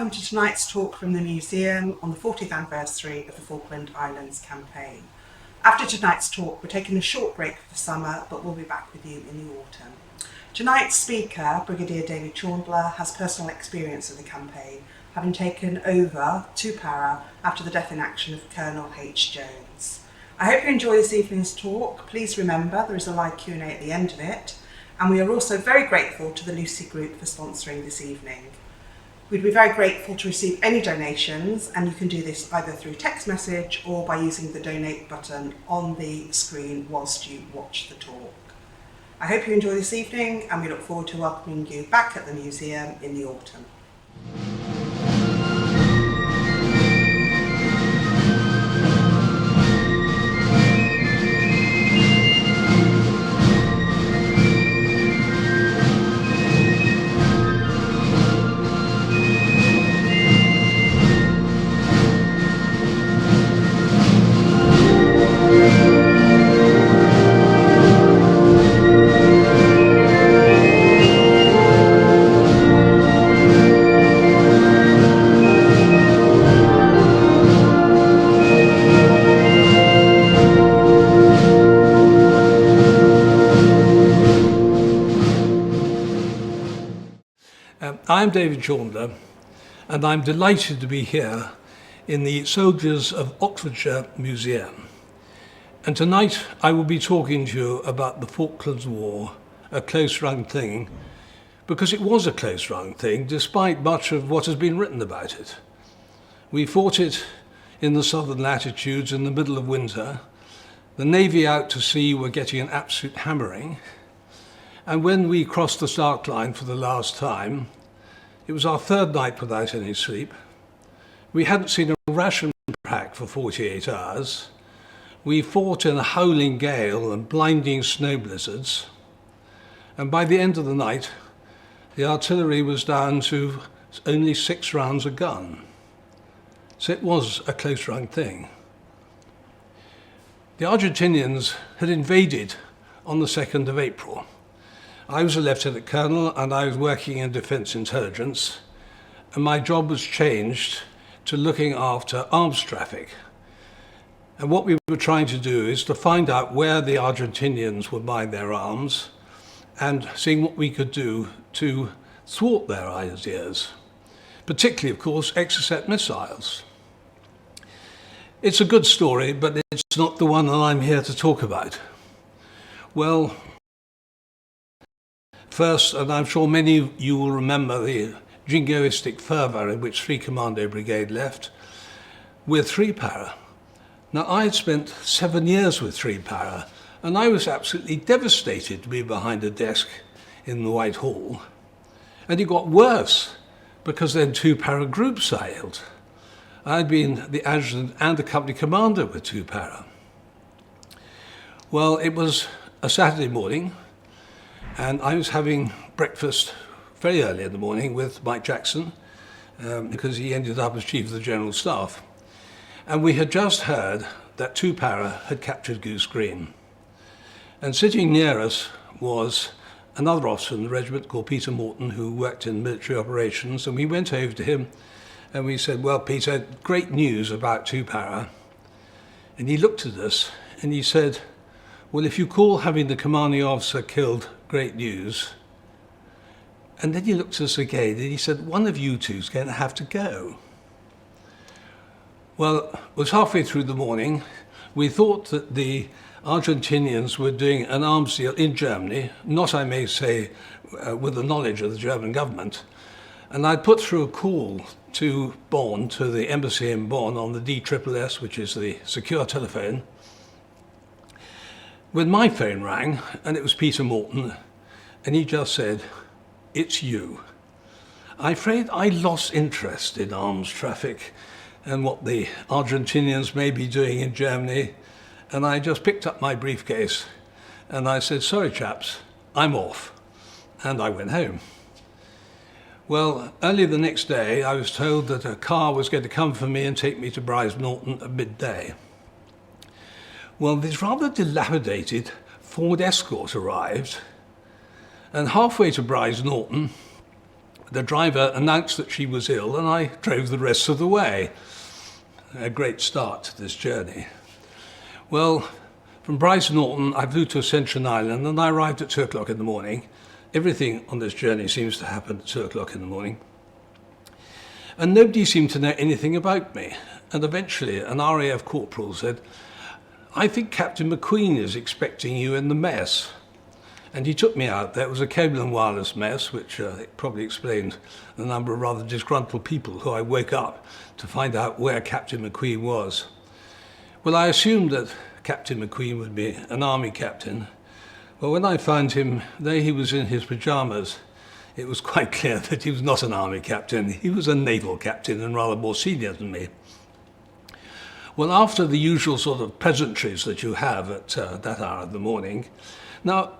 welcome to tonight's talk from the museum on the 40th anniversary of the Falkland Islands campaign. After tonight's talk, we're taking a short break for the summer, but we'll be back with you in the autumn. Tonight's speaker, Brigadier David Chaundler, has personal experience of the campaign, having taken over 2 Para after the death in action of Colonel H. Jones. I hope you enjoy this evening's talk. Please remember there is a live Q&A at the end of it, and we are also very grateful to the Lucy Group for sponsoring this evening. We'd be very grateful to receive any donations, and you can do this either through text message or by using the donate button on the screen whilst you watch the talk. I hope you enjoy this evening, and we look forward to welcoming you back at the museum in the autumn. I'm David Chaundler, and I'm delighted to be here in the Soldiers of Oxfordshire Museum. And tonight I will be talking to you about the Falklands War, a close-run thing, because it was a close-run thing despite much of what has been written about it. We fought it in the southern latitudes in the middle of winter. The Navy out to sea were getting an absolute hammering, and when we crossed the Stark Line for the last time, it was our 3rd night without any sleep. We hadn't seen a ration pack for 48 hours. We fought in a howling gale and blinding snow blizzards. And by the end of the night, the artillery was down to only 6 rounds a gun. So it was a close-run thing. The Argentinians had invaded on the 2nd of April. I was a lieutenant colonel and I was working in defence intelligence, and my job was changed to looking after arms traffic. And what we were trying to do is to find out where the Argentinians were buying their arms and seeing what we could do to thwart their ideas, particularly, of course, Exocet missiles. It's a good story, but it's not the one that I'm here to talk about. Well, first, and I'm sure many of you will remember the jingoistic fervour in which 3 Commando Brigade left with 3 Para. Now, I had spent 7 years with 3 Para, and I was absolutely devastated to be behind a desk in the White Hall. And it got worse, because then 2 Para groups sailed. I'd been the adjutant and the company commander with 2 Para. Well, it was a Saturday morning, and I was having breakfast very early in the morning with Mike Jackson, because he ended up as Chief of the General Staff. And we had just heard that 2 Para had captured Goose Green. And sitting near us was another officer in the regiment called Peter Morton, who worked in military operations, and we went over to him and we said, "Well, Peter, great news about 2 Para." And he looked at us and he said, "Well, if you call having the commanding officer killed great news." And then he looked at us again and he said, "One of you two's going to have to go." Well, it was halfway through the morning. We thought that the Argentinians were doing an arms deal in Germany, not, I may say, with the knowledge of the German government. And I'd put through a call to Bonn, to the embassy in Bonn on the DSSS, which is the secure telephone, when my phone rang, and it was Peter Morton, and he just said, "It's you." I'm afraid I lost interest in arms traffic and what the Argentinians may be doing in Germany, and I just picked up my briefcase and I said, "Sorry chaps, I'm off," and I went home. Well, early the next day I was told that a car was going to come for me and take me to Brize Norton at midday. Well, this rather dilapidated Ford Escort arrived, and halfway to Brize Norton the driver announced that she was ill, and I drove the rest of the way. A great start to this journey. Well, from Brighton Norton, I flew to Ascension Island, and I arrived at 2 o'clock in the morning. Everything on this journey seems to happen at 2 o'clock in the morning. And nobody seemed to know anything about me. And eventually, an RAF corporal said, "I think Captain McQueen is expecting you in the mess." And he took me out. There was a cable and wireless mess, which probably explained the number of rather disgruntled people who I woke up to find out where Captain McQueen was. Well, I assumed that Captain McQueen would be an army captain. Well, when I found him, though he was in his pyjamas, it was quite clear that he was not an army captain. He was a naval captain and rather more senior than me. Well, after the usual sort of pleasantries that you have at that hour of the morning, now,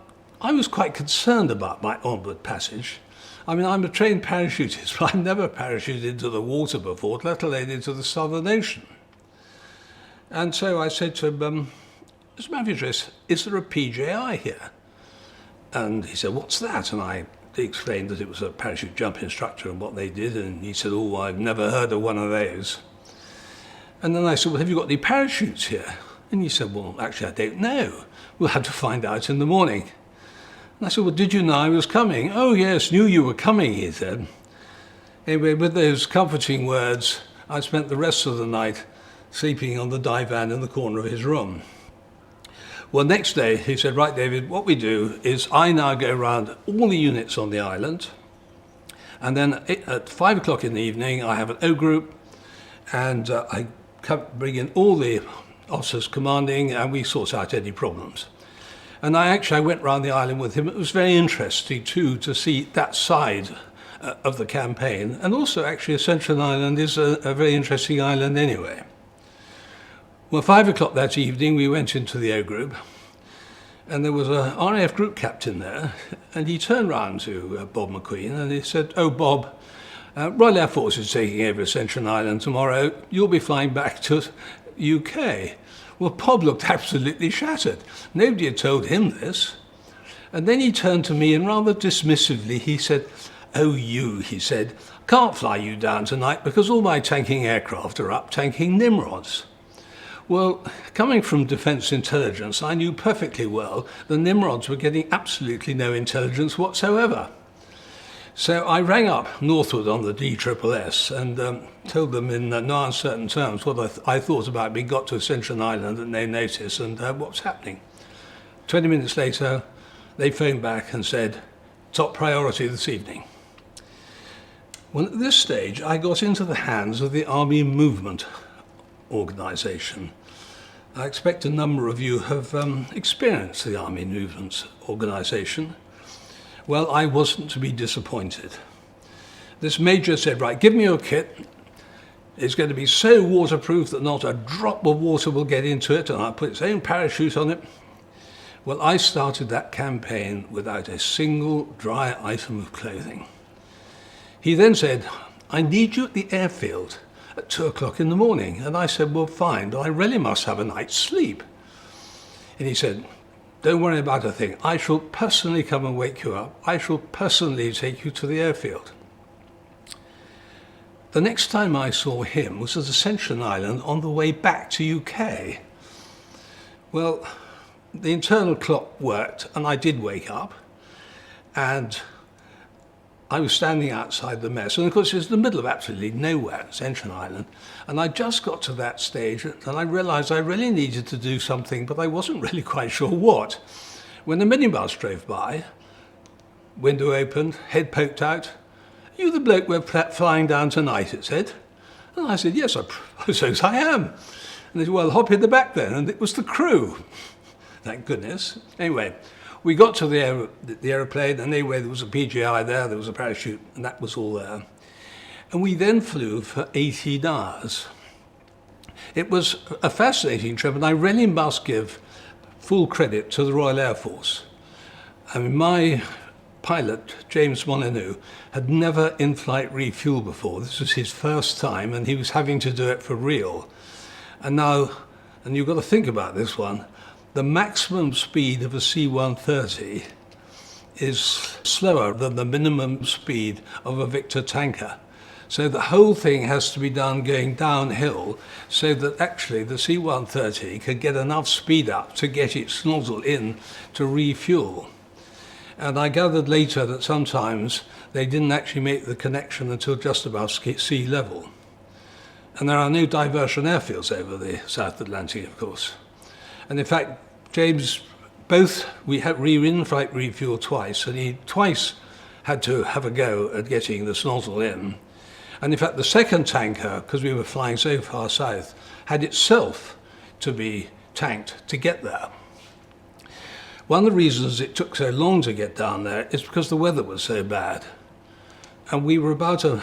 I was quite concerned about my onward passage. I mean, I'm a trained parachutist, but I've never parachuted into the water before, let alone into the Southern Ocean. And so I said to him, "Mr. Mavridis, is there a PJI here?" And he said, "What's that?" And I explained that it was a parachute jump instructor and what they did, and he said, "Oh, I've never heard of one of those." And then I said, "Well, have you got any parachutes here?" And he said, "Well, actually, I don't know. We'll have to find out in the morning." And I said, "Well, did you know I was coming?" "Oh, yes, knew you were coming," he said. Anyway, with those comforting words, I spent the rest of the night sleeping on the divan in the corner of his room. Well, next day, he said, "Right, David, what we do is I now go around all the units on the island, and then at 5 o'clock in the evening, I have an O group, and I bring in all the officers commanding, and we sort out any problems." And I went round the island with him. It was very interesting, too, to see that side of the campaign. And also, actually, Ascension Island is a very interesting island anyway. Well, 5 o'clock that evening, we went into the O group, and there was a RAF group captain there, and he turned round to Bob McQueen, and he said, "Oh, Bob, Royal Air Force is taking over Ascension Island tomorrow. You'll be flying back to UK." Well, Bob looked absolutely shattered. Nobody had told him this. And then he turned to me and rather dismissively he said, "Oh, he said, "can't fly you down tonight because all my tanking aircraft are up tanking Nimrods." Well, coming from Defence Intelligence, I knew perfectly well the Nimrods were getting absolutely no intelligence whatsoever. So I rang up northward on the DSSS and told them in no uncertain terms what I thought about being got to Ascension Island at no notice and what's happening. 20 minutes later, they phoned back and said, "Top priority this evening." Well, at this stage, I got into the hands of the Army Movement Organisation. I expect a number of you have experienced the Army Movement Organisation. Well, I wasn't to be disappointed. This major said, "Right, give me your kit. It's going to be so waterproof that not a drop of water will get into it, and I'll put its own parachute on it." Well, I started that campaign without a single dry item of clothing. He then said, "I need you at the airfield at 2 o'clock in the morning." And I said, "Well, fine, but I really must have a night's sleep." And he said, "Don't worry about a thing. I shall personally come and wake you up. I shall personally take you to the airfield." The next time I saw him was at Ascension Island on the way back to UK. Well, the internal clock worked and I did wake up and I was standing outside the mess, and of course it was the middle of absolutely nowhere, Ascension Island, and I just got to that stage and I realised I really needed to do something, but I wasn't really quite sure what. When the minibus drove by, window opened, head poked out, "You the bloke we're flying down tonight," it said. And I said, "Yes, I suppose I am." And they said, "Well, hop in the back then," and it was the crew. Thank goodness. Anyway, we got to the aeroplane, and anyway, there was a PGI there was a parachute, and that was all there. And we then flew for 18 hours. It was a fascinating trip, and I really must give full credit to the Royal Air Force. I mean, my pilot, James Molyneux, had never in-flight refueled before. This was his first time, and he was having to do it for real. And now, and you've got to think about this one, the maximum speed of a C-130 is slower than the minimum speed of a Victor tanker. So the whole thing has to be done going downhill so that actually the C-130 can get enough speed up to get its nozzle in to refuel. And I gathered later that sometimes they didn't actually make the connection until just above sea level. And there are no diversion airfields over the South Atlantic, of course. And in fact, James, we had in-flight refuel twice, and he twice had to have a go at getting this nozzle in. And in fact, the second tanker, because we were flying so far south, had itself to be tanked to get there. One of the reasons it took so long to get down there is because the weather was so bad. And we were about an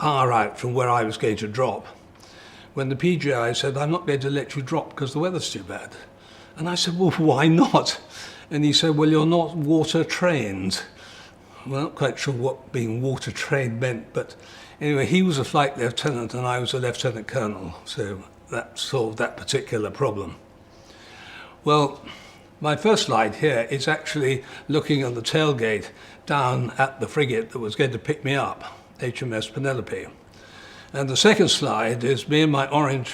hour out from where I was going to drop when the PGI said, "I'm not going to let you drop because the weather's too bad." And I said, "Well, why not?" And he said, "Well, you're not water trained." Well, I'm not quite sure what being water trained meant, but anyway, he was a flight lieutenant and I was a lieutenant colonel, so that solved that particular problem. Well, my first slide here is actually looking at the tailgate down at the frigate that was going to pick me up, HMS Penelope. And the second slide is me in my orange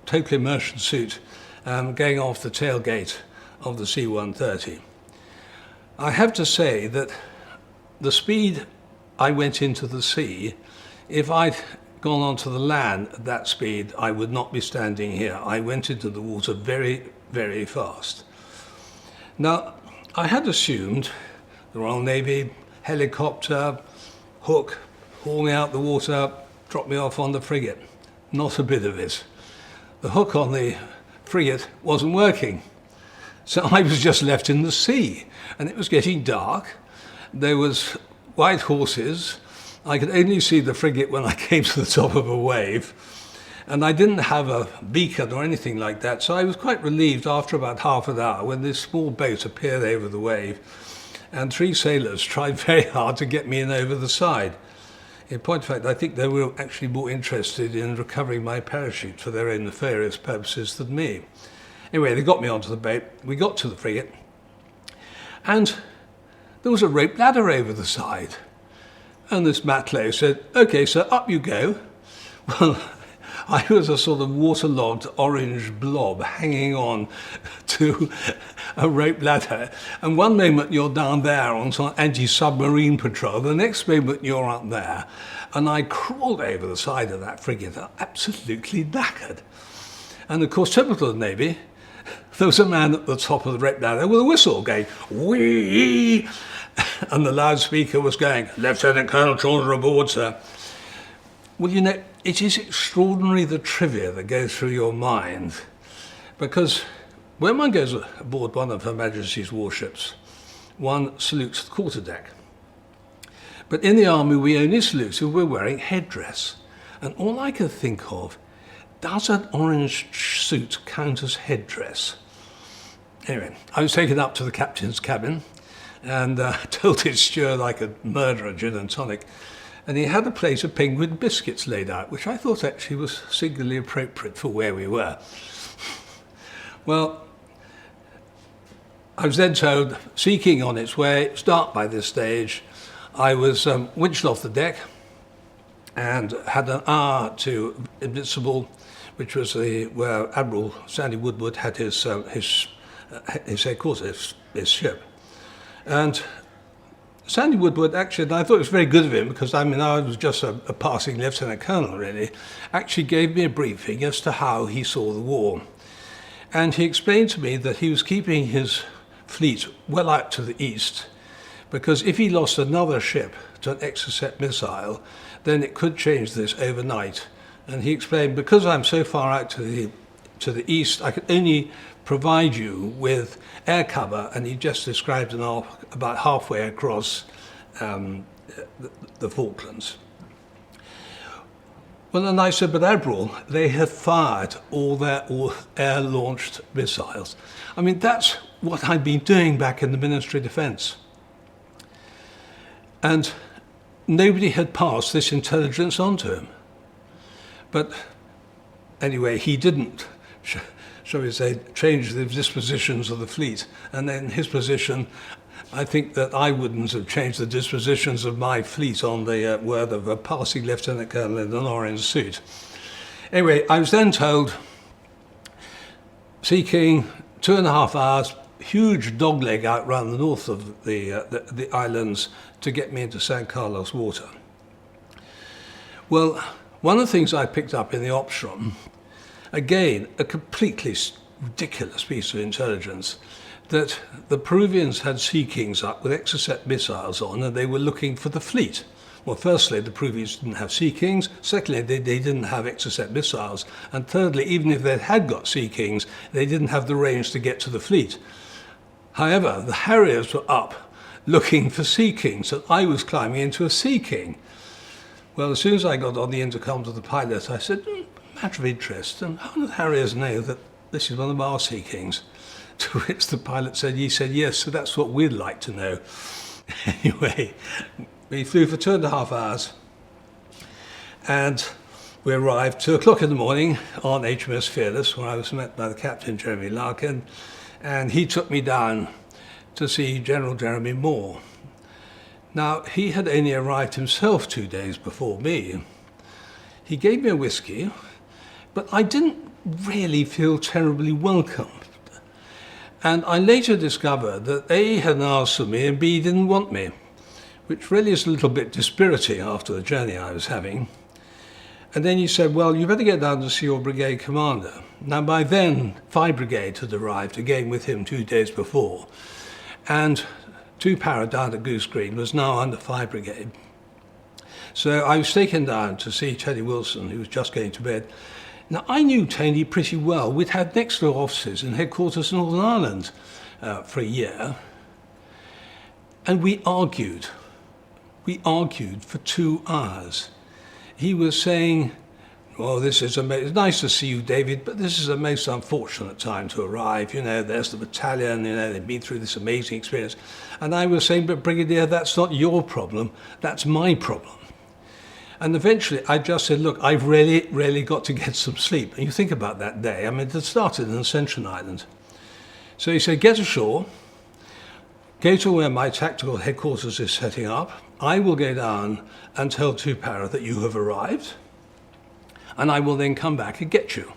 total immersion suit going off the tailgate of the C-130. I have to say that the speed I went into the sea, if I'd gone onto the land at that speed, I would not be standing here. I went into the water very, very fast. Now, I had assumed the Royal Navy, helicopter, hook, haul me out the water, drop me off on the frigate. Not a bit of it. The hook on the frigate wasn't working. So I was just left in the sea, and it was getting dark. There was white horses. I could only see the frigate when I came to the top of a wave. And I didn't have a beacon or anything like that, so I was quite relieved after about half an hour when this small boat appeared over the wave, and 3 sailors tried very hard to get me in over the side. In point of fact, I think they were actually more interested in recovering my parachute for their own nefarious purposes than me. Anyway, they got me onto the boat, we got to the frigate, and there was a rope ladder over the side. And this matelot said, "Okay, sir, up you go." Well, I was a sort of waterlogged orange blob hanging on to a rope ladder. And one moment you're down there on some anti-submarine patrol, the next moment you're up there. And I crawled over the side of that frigate, absolutely knackered. And of course, typical of the Navy, there was a man at the top of the rope ladder with a whistle going, "Wee!" And the loudspeaker was going, "Lieutenant Colonel Chaundler aboard, sir." Well, you know, it is extraordinary the trivia that goes through your mind, because when one goes aboard one of Her Majesty's warships, one salutes the quarterdeck. But in the army, we only salute if we're wearing headdress. And all I could think of, does an orange suit count as headdress? Anyway, I was taken up to the captain's cabin and told his steward I could murder a gin and tonic. And he had a plate of penguin biscuits laid out, which I thought actually was singularly appropriate for where we were. Well, I was then told, Sea King on its way, it's dark by this stage. I was winched off the deck and had an hour to Invincible, which was where Admiral Sandy Woodward had his headquarters, his ship. And Sandy Woodward actually, and I thought it was very good of him, because I was just a passing lieutenant colonel really, actually gave me a briefing as to how he saw the war. And he explained to me that he was keeping his fleet well out to the east, because if he lost another ship to an Exocet missile, then it could change this overnight. And he explained, because I'm so far out to the east, I could only provide you with air cover, and he just described an arc about halfway across the Falklands. Well, and I said, but Admiral, they have fired all their air-launched missiles. I mean, that's what I'd been doing back in the Ministry of Defence. And nobody had passed this intelligence on to him. But anyway, he didn't, shall we say, change the dispositions of the fleet. And then his position I think that I wouldn't have changed the dispositions of my fleet on the word of a passing lieutenant colonel in an orange suit. Anyway, I was then told, Sea King, 2.5 hours, huge dogleg out round the north of the islands to get me into San Carlos water. Well, one of the things I picked up in the ops room, again, a completely ridiculous piece of intelligence, that the Peruvians had Sea Kings up with Exocet missiles on, and they were looking for the fleet. Well, firstly, the Peruvians didn't have Sea Kings. Secondly, they didn't have Exocet missiles. And thirdly, even if they had got Sea Kings, they didn't have the range to get to the fleet. However, the Harriers were up looking for Sea Kings, and I was climbing into a Sea King. Well, as soon as I got on the intercom to the pilot, I said, matter of interest, and how do the Harriers know that this is one of our Sea Kings? To which the pilot said, yes, so that's what we'd like to know. Anyway, we flew for 2.5 hours, and we arrived 2 o'clock in the morning on HMS Fearless, where I was met by the captain, Jeremy Larkin, and he took me down to see General Jeremy Moore. Now, he had only arrived himself 2 days before me. He gave me a whiskey, but I didn't really feel terribly welcomed. And I later discovered that A, hadn't asked for me, and B, didn't want me, which really is a little bit dispiriting after the journey I was having. And then he said, well, you better get down to see your brigade commander. Now, by then, 5 Brigade had arrived, again with him 2 days before, and 2 Para down at Goose Green was now under 5 Brigade. So I was taken down to see Tony Wilson, who was just going to bed. Now, I knew Tony pretty well. We'd had next door offices in headquarters in Northern Ireland for a year. And we argued. We argued for 2 hours. He was saying, well, it's nice to see you, David, but this is a most unfortunate time to arrive. You know, there's the battalion, you know, they've been through this amazing experience. And I was saying, but Brigadier, that's not your problem, that's my problem. And eventually I just said, look, I've really got to get some sleep. And you think about that day, I mean, it started in Ascension Island. So he said, get ashore, go to where my tactical headquarters is setting up. I will go down and tell 2 Para that you have arrived, and I will then come back and get you.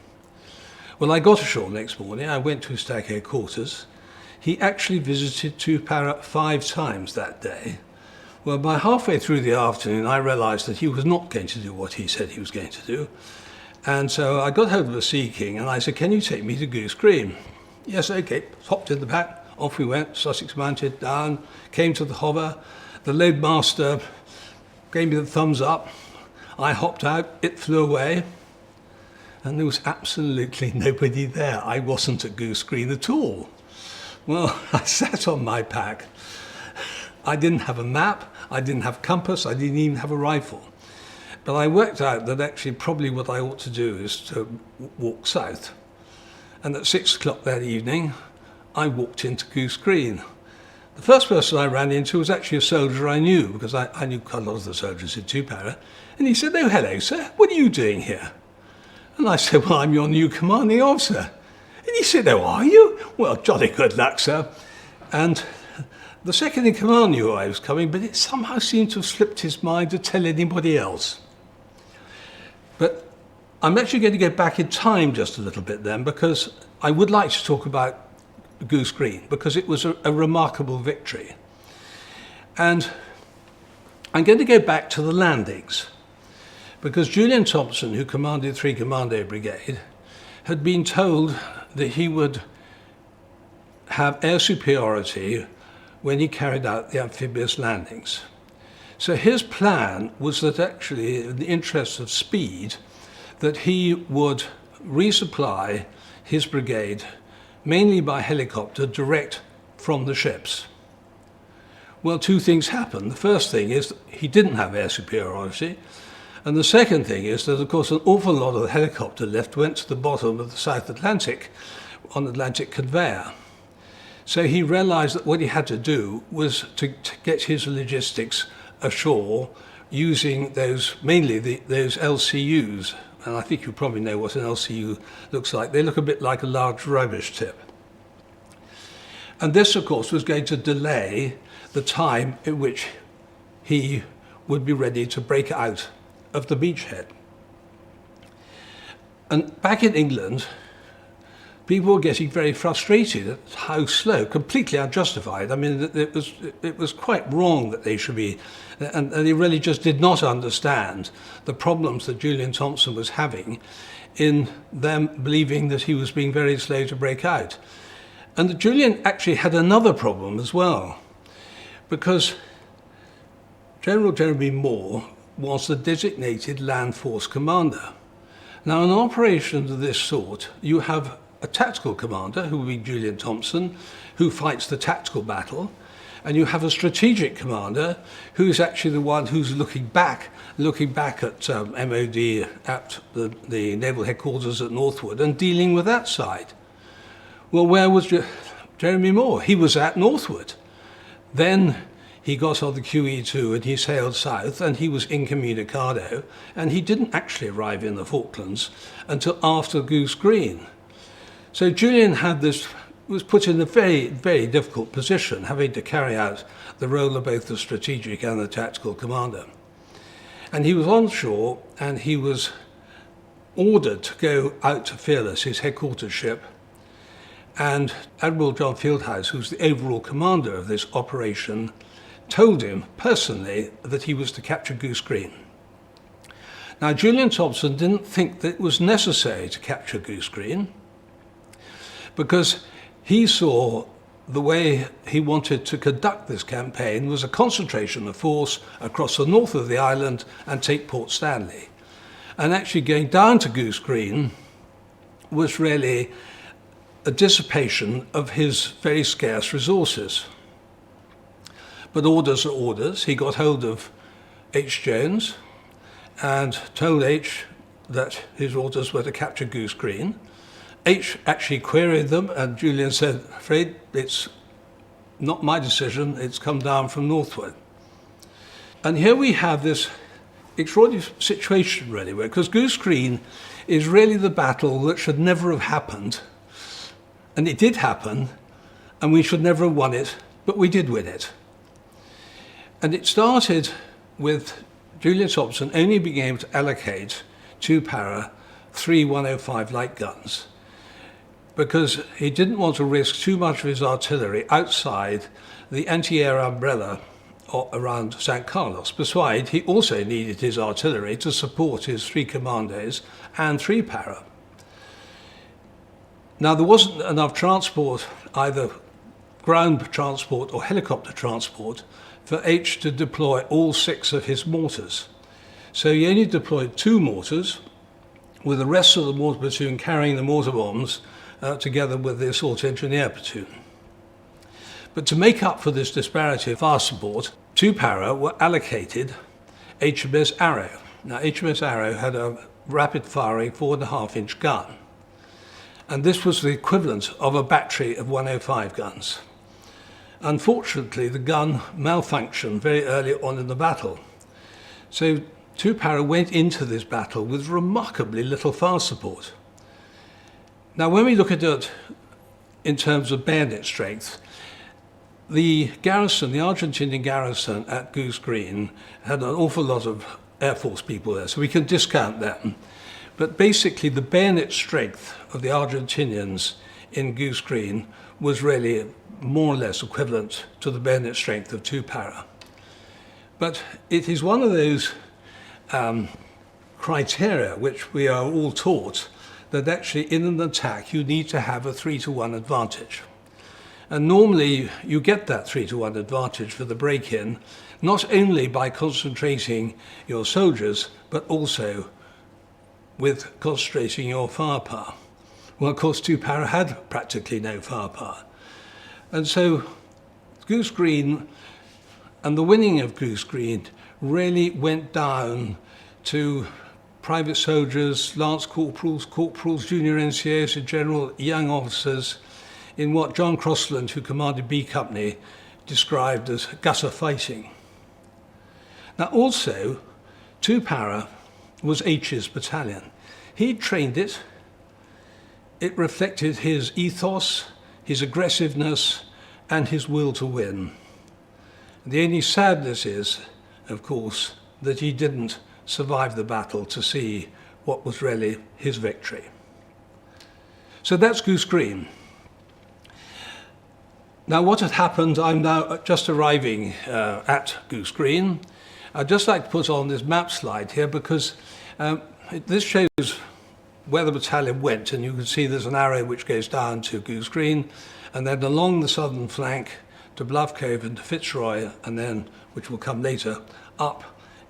Well, I got ashore next morning. I went to his TAC headquarters. He actually visited 2 Para 5 times that day. Well, by halfway through the afternoon, I realized that he was not going to do what he said he was going to do. And so I got hold of the Sea King, and I said, can you take me to Goose Green? Yes, okay. Hopped in the back. Off we went, Sussex mounted, down, came to the hover. The loadmaster gave me the thumbs up. I hopped out, it flew away, and there was absolutely nobody there. I wasn't at Goose Green at all. Well, I sat on my pack. I didn't have a map, I didn't have compass, I didn't even have a rifle. But I worked out that actually probably what I ought to do is to walk south. And at 6 o'clock that evening, I walked into Goose Green. The first person I ran into was actually a soldier I knew, because I knew quite a lot of the soldiers in 2 Para. And he said, oh, hello, sir, what are you doing here? And I said, well, I'm your new commanding officer. And he said, oh, are you? Well, jolly good luck, sir. And the second in command knew I was coming, but it somehow seemed to have slipped his mind to tell anybody else. But I'm actually going to go back in time just a little bit then, because I would like to talk about Goose Green, because it was a remarkable victory. And I'm going to go back to the landings, because Julian Thompson, who commanded 3 Commando Brigade, had been told that he would have air superiority when he carried out the amphibious landings. So his plan was that actually, in the interest of speed, that he would resupply his brigade mainly by helicopter direct from the ships. Well, 2 things happened. The first thing is that he didn't have air superiority, and the second thing is that, of course, an awful lot of the helicopter lift went to the bottom of the South Atlantic on Atlantic conveyor. So he realized that what he had to do was to get his logistics ashore using mainly those LCUs. And I think you probably know what an LCU looks like. They look a bit like a large rubbish tip. And this, of course, was going to delay the time in which he would be ready to break out of the beachhead. And back in England, people were getting very frustrated at how slow, completely unjustified. I mean, it was quite wrong that they should be, and they really just did not understand the problems that Julian Thompson was having in them believing that he was being very slow to break out. And that Julian actually had another problem as well, because General Jeremy Moore was the designated land force commander. Now, in operations of this sort, you have a tactical commander, who will be Julian Thompson, who fights the tactical battle, and you have a strategic commander, who's actually the one who's looking back at MOD at the naval headquarters at Northwood and dealing with that side. Well, where was Jeremy Moore? He was at Northwood. Then he got on the QE2 and he sailed south, and he was incommunicado, and he didn't actually arrive in the Falklands until after Goose Green. So Julian was put in a very, very difficult position, having to carry out the role of both the strategic and the tactical commander. And he was on shore, and he was ordered to go out to Fearless, his headquarters ship, and Admiral John Fieldhouse, who's the overall commander of this operation, told him personally that he was to capture Goose Green. Now, Julian Thompson didn't think that it was necessary to capture Goose Green, because he saw the way he wanted to conduct this campaign was a concentration of force across the north of the island and take Port Stanley. And actually going down to Goose Green was really a dissipation of his very scarce resources. But orders are orders. He got hold of H. Jones and told H that his orders were to capture Goose Green. H actually queried them, and Julian said, "Afraid it's not my decision, it's come down from Northwood." And here we have this extraordinary situation, really, because Goose Green is really the battle that should never have happened. And it did happen, and we should never have won it, but we did win it. And it started with Julian Thompson only being able to allocate 2 para 3 105 light guns, because he didn't want to risk too much of his artillery outside the anti-air umbrella around St. Carlos. Besides, he also needed his artillery to support his 3 commandos and 3 para. Now, there wasn't enough transport, either ground transport or helicopter transport, for H to deploy all 6 of his mortars. So he only deployed 2 mortars, with the rest of the mortar platoon carrying the mortar bombs together with the assault engineer platoon. But to make up for this disparity of fire support, 2 para were allocated HMS Arrow. Now, HMS Arrow had a rapid-firing 4.5-inch gun, and this was the equivalent of a battery of 105 guns. Unfortunately, the gun malfunctioned very early on in the battle. So 2 para went into this battle with remarkably little fire support. Now, when we look at it in terms of bayonet strength, the garrison, the Argentinian garrison at Goose Green, had an awful lot of Air Force people there, so we can discount them. But basically, the bayonet strength of the Argentinians in Goose Green was really more or less equivalent to the bayonet strength of 2 para. But it is one of those criteria which we are all taught, that actually in an attack you need to have a 3-to-1 advantage. And normally you get that 3-to-1 advantage for the break-in, not only by concentrating your soldiers, but also with concentrating your firepower. Well, of course, 2 para had practically no firepower. And so Goose Green and the winning of Goose Green really went down to private soldiers, lance corporals, junior NCOs, and general young officers in what John Crossland, who commanded B Company, described as gutter fighting. Now also, 2 para was H's battalion. He'd trained it. It reflected his ethos, his aggressiveness, and his will to win. The only sadness is, of course, that he didn't survive the battle to see what was really his victory. So that's Goose Green. Now, what had happened, I'm now just arriving at Goose Green. I'd just like to put on this map slide here because this shows where the battalion went, and you can see there's an arrow which goes down to Goose Green, and then along the southern flank to Bluff Cove and to Fitzroy, and then, which will come later, up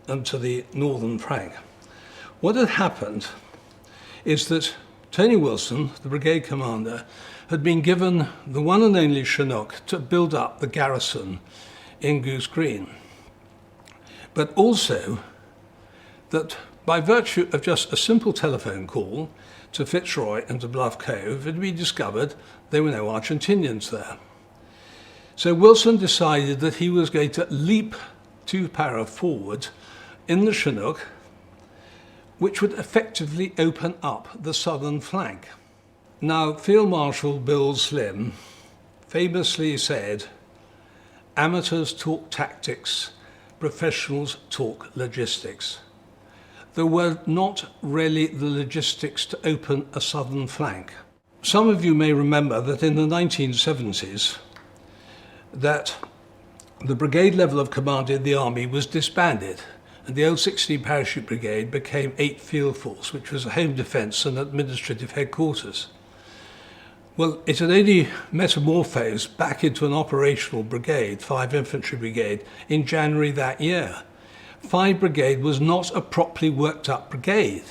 onto the northern flank. What had happened is that Tony Wilson, the brigade commander, had been given the one and only Chinook to build up the garrison in Goose Green, but also that by virtue of just a simple telephone call to Fitzroy and to Bluff Cove, it had been discovered there were no Argentinians there. So Wilson decided that he was going to leap 2 para forward in the Chinook, which would effectively open up the southern flank. Now, Field Marshal Bill Slim famously said, "Amateurs talk tactics, professionals talk logistics." There were not really the logistics to open a southern flank. Some of you may remember that in the 1970s, that the brigade level of command in the army was disbanded, and the old 16 Parachute Brigade became 8 Field Force, which was a home defence and administrative headquarters. Well, it had only metamorphosed back into an operational brigade, 5 Infantry Brigade, in January that year. 5 Brigade was not a properly worked up brigade.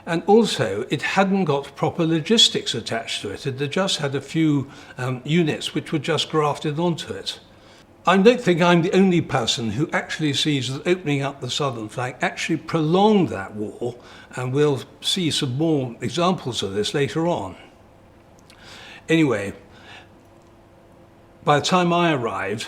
And also, it hadn't got proper logistics attached to it. It had just had a few units which were just grafted onto it. I don't think I'm the only person who actually sees that opening up the southern flank actually prolonged that war, and we'll see some more examples of this later on. Anyway, by the time I arrived,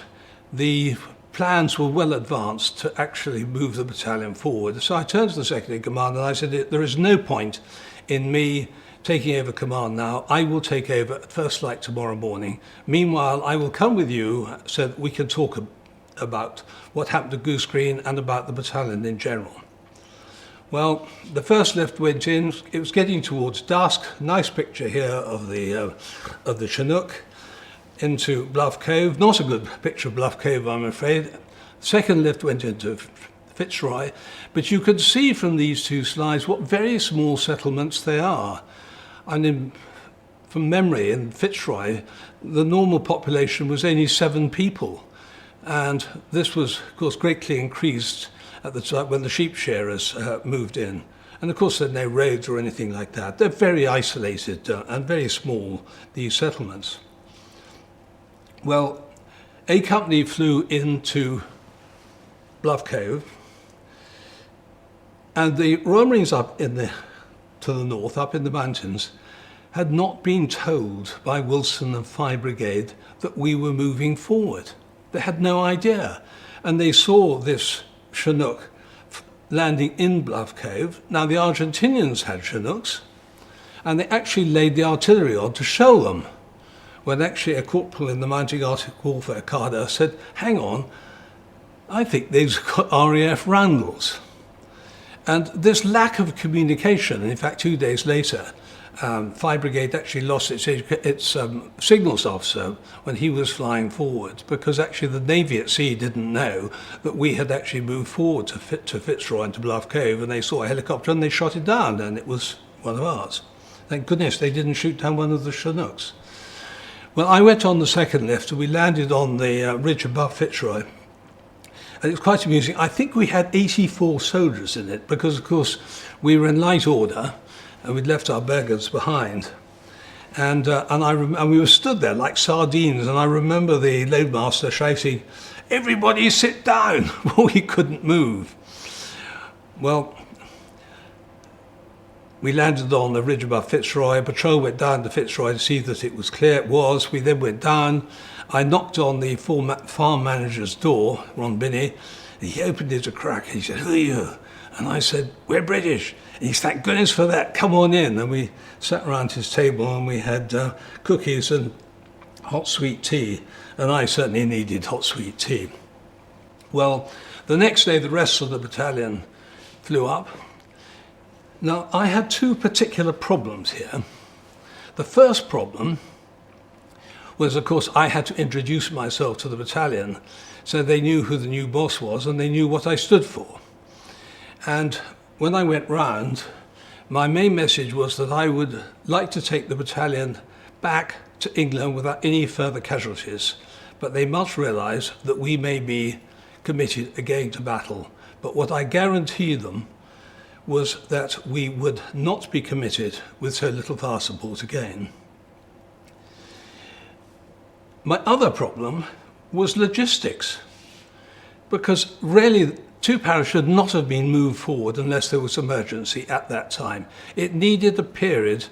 the plans were well advanced to actually move the battalion forward. So I turned to the second in command and I said, there is no point in me taking over command now. I will take over at first light tomorrow morning. Meanwhile, I will come with you so that we can talk about what happened to Goose Green and about the battalion in general. Well, the first lift went in. It was getting towards dusk. Nice picture here of the Chinook into Bluff Cove. Not a good picture of Bluff Cove, I'm afraid. The second lift went into Fitzroy, but you can see from these 2 slides what very small settlements they are. And from memory, in Fitzroy, the normal population was only 7 people. And this was, of course, greatly increased at the time when the sheep shearers moved in. And of course, there are no roads or anything like that. They're very isolated and very small, these settlements. Well, A Company flew into Bluff Cove, and the Royal Marines up to the north, up in the mountains, had not been told by Wilson and 5 Brigade that we were moving forward. They had no idea. And they saw this Chinook landing in Bluff Cove. Now, the Argentinians had Chinooks, and they actually laid the artillery on to shell them, when actually a corporal in the Mounting Arctic Warfare cadre said, "Hang on, I think they've got RAF Randalls." And this lack of communication, and in fact 2 days later, 5 Brigade actually lost its signals officer when he was flying forward, because actually the Navy at sea didn't know that we had actually moved forward to Fitzroy and to Bluff Cove, and they saw a helicopter and they shot it down, and it was one of ours. Thank goodness they didn't shoot down one of the Chinooks. Well, I went on the second lift and we landed on the ridge above Fitzroy. And it was quite amusing. I think we had 84 soldiers in it because, of course, we were in light order and we'd left our burgers behind. And we were stood there like sardines. And I remember the loadmaster shouting, "Everybody sit down!" We couldn't move. Well, we landed on the ridge above Fitzroy. A patrol went down to Fitzroy to see that it was clear. It was. We then went down. I knocked on the farm manager's door, Ron Binney, and he opened it a crack. He said, "Who are you?" And I said, "We're British." And he said, "Thank goodness for that. Come on in." And we sat around his table and we had cookies and hot sweet tea, and I certainly needed hot sweet tea. Well, the next day the rest of the battalion flew up. Now, I had two particular problems here. The first problem was, of course, I had to introduce myself to the battalion so they knew who the new boss was and they knew what I stood for. And when I went round, my main message was that I would like to take the battalion back to England without any further casualties, but they must realise that we may be committed again to battle. But what I guaranteed them was that we would not be committed with so little fire support again. My other problem was logistics, because really 2 Para should not have been moved forward unless there was emergency at that time. It needed a period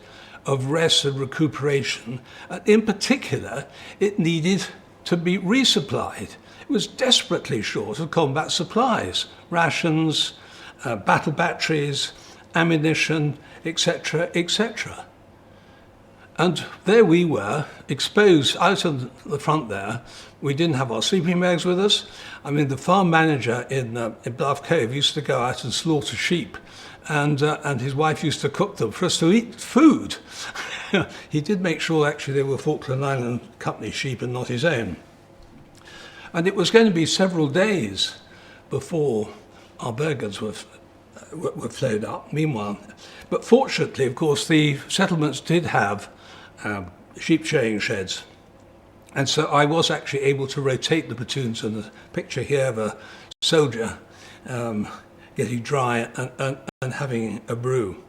of rest and recuperation, and in particular, it needed to be resupplied. It was desperately short of combat supplies, rations, battle batteries, ammunition, etc., etc. And there we were, exposed out of the front there. We didn't have our sleeping bags with us. I mean, the farm manager in Bluff Cove used to go out and slaughter sheep, and his wife used to cook them for us to eat food. He did make sure actually they were Falkland Island Company sheep and not his own. And it was going to be several days before our burgers were flowed up, meanwhile. But fortunately, of course, the settlements did have sheep shearing sheds. And so I was actually able to rotate the platoons, and the picture here of a soldier getting dry and having a brew.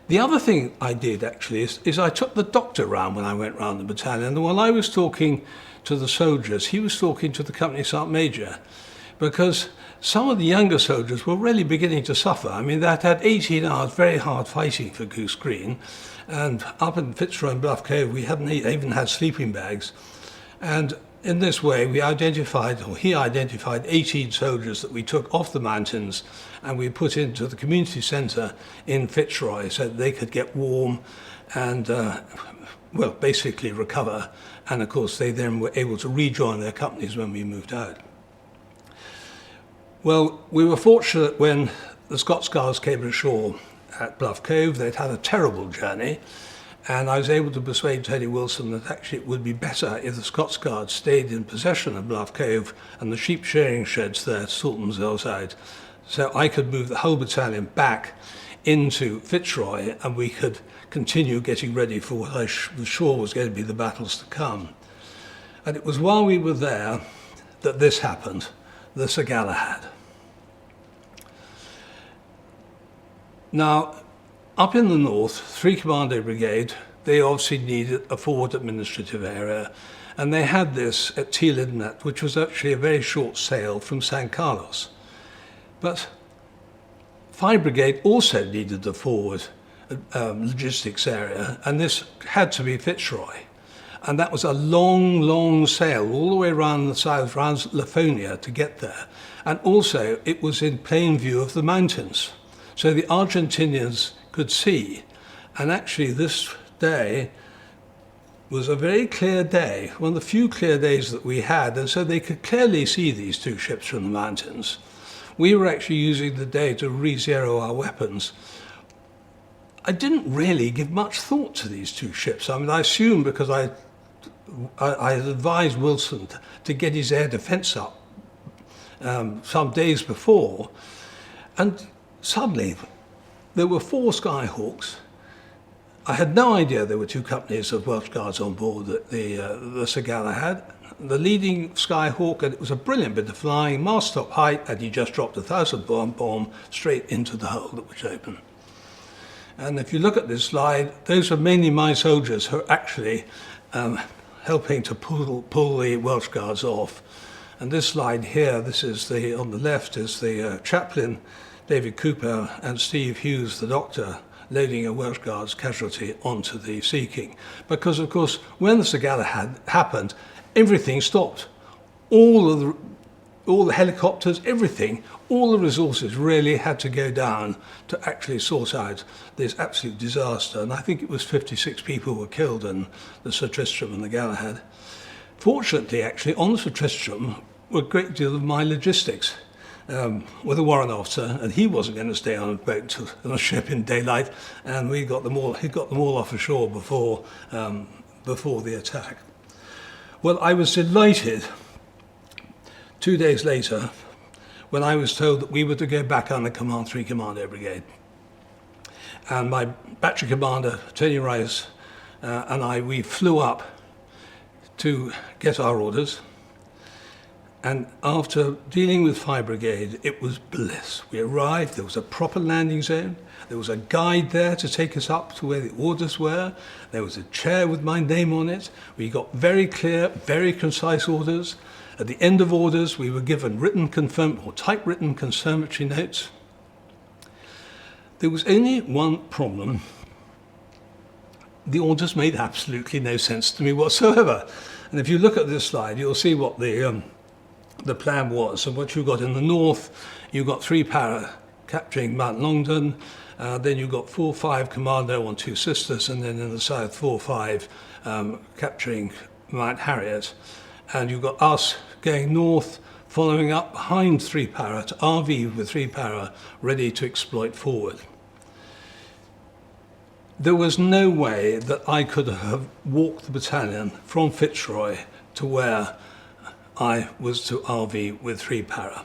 The other thing I did actually is I took the doctor round when I went round the battalion, and while I was talking to the soldiers, he was talking to the company sergeant major, because some of the younger soldiers were really beginning to suffer. I mean, they'd had 18 hours very hard fighting for Goose Green, and up in Fitzroy and Bluff Cove, we hadn't even had sleeping bags. And in this way, he identified 18 soldiers that we took off the mountains and we put into the community centre in Fitzroy so that they could get warm and, well, basically recover. And of course, they then were able to rejoin their companies when we moved out. Well, we were fortunate when the Scots Guards came ashore at Bluff Cove. They'd had a terrible journey, and I was able to persuade Tony Wilson that actually it would be better if the Scots Guards stayed in possession of Bluff Cove and the sheep shearing sheds there to sort themselves out, so I could move the whole battalion back into Fitzroy and we could continue getting ready for what I was sure was going to be the battles to come. And it was while we were there that this happened, the Sir Galahad. Now, up in the north, 3 Commando Brigade, they obviously needed a forward administrative area, and they had this at Teal Inlet, which was actually a very short sail from San Carlos. But 5 Brigade also needed the forward logistics area, and this had to be Fitzroy. And that was a long, long sail all the way around the south, around Lafonia to get there. And also, it was in plain view of the mountains. So the Argentinians could see. And actually, this day was a very clear day, one of the few clear days that we had. And so they could clearly see these 2 ships from the mountains. We were actually using the day to re-zero our weapons. I didn't really give much thought to these 2 ships. I mean, I assumed because I had advised Wilson to get his air defence up some days before, and suddenly there were 4 Skyhawks. I had no idea there were 2 companies of Welsh Guards on board the Sir Galahad. The leading Skyhawk, and it was a brilliant bit of flying, mast-top height, and he just dropped a 1,000-pound bomb straight into the hole that was open. And if you look at this slide, those are mainly my soldiers who are actually helping to pull the Welsh Guards off. And this slide here, this is on the left is the chaplain, David Cooper, and Steve Hughes, the doctor, loading a Welsh Guards casualty onto the Sea King. Because, of course, when the Sir Galahad happened, everything stopped. All of the all the helicopters, everything, all the resources really had to go down to actually sort out this absolute disaster. And I think it was 56 people were killed in the Sir Tristram and the Galahad. Fortunately, actually, on the Sir Tristram were a great deal of my logistics with a warrant officer, and he wasn't going to stay on a boat, on a ship in daylight, and he got them all off ashore before the attack. Well, I was delighted 2 days later when I was told that we were to go back under Command 3 Commando Brigade. And my battery commander, Tony Rice, and we flew up to get our orders. And after dealing with Fire Brigade, it was bliss. We arrived, there was a proper landing zone, there was a guide there to take us up to where the orders were, there was a chair with my name on it, we got very clear, very concise orders. At the end of orders, we were given typewritten confirmatory notes. There was only one problem. The orders made absolutely no sense to me whatsoever. And if you look at this slide, you'll see what the plan was. So what you got in the north, you got 3 para capturing Mount Longdon, then you got 4-5 Commando on 2 Sisters, and then in the south 4-5 capturing Mount Harriet. And you got us going north, following up behind 3 para to RV with 3 para ready to exploit forward. There was no way that I could have walked the battalion from Fitzroy to where I was to RV with 3 para.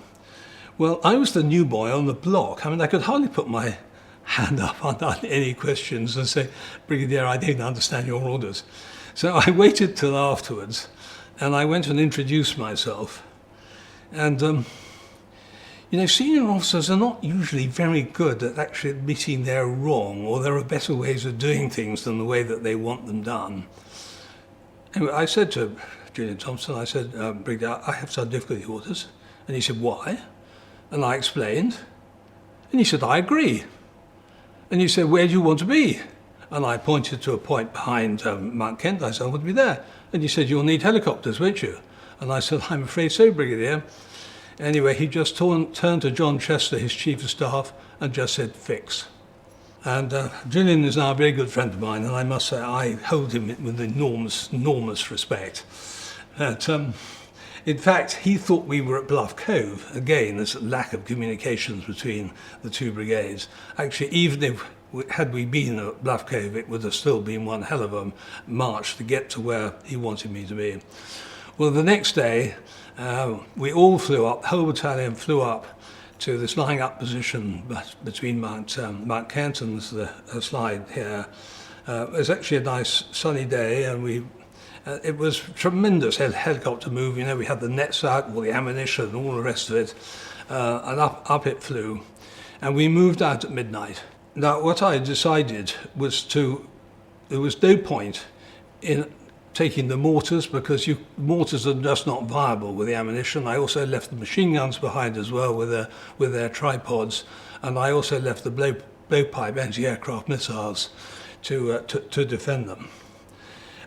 Well, I was the new boy on the block. I mean, I could hardly put my hand up on any questions and say, Brigadier, I didn't understand your orders. So I waited till afterwards, and I went and introduced myself. And, senior officers are not usually very good at actually admitting they're wrong, or there are better ways of doing things than the way that they want them done. Anyway, I said to Julian Thompson, I said, Brigadier, I have some difficulty orders. And he said, why? And I explained. And he said, I agree. And he said, where do you want to be? And I pointed to a point behind Mount Kent. I said, I want to be there. And he said, you'll need helicopters, won't you? And I said, I'm afraid so, Brigadier. Anyway, he just turned to John Chester, his chief of staff, and just said, fix. And Julian is now a very good friend of mine, and I must say I hold him with enormous respect. But, in fact, he thought we were at Bluff Cove. Again, there's a lack of communications between the 2 brigades. Actually, even if had we been at Bluff Cove, it would have still been one hell of a march to get to where he wanted me to be. Well, the next day, we all flew up, the whole battalion flew up to this lying up position between Mount Kent and the slide here. It was actually a nice sunny day, and it was tremendous helicopter move. We had the nets out, all the ammunition and all the rest of it, and up it flew. And we moved out at midnight. Now, what I decided was there was no point in taking the mortars, because mortars are just not viable with the ammunition. I also left the machine guns behind as well with their tripods, and I also left the blowpipe anti-aircraft missiles to defend them.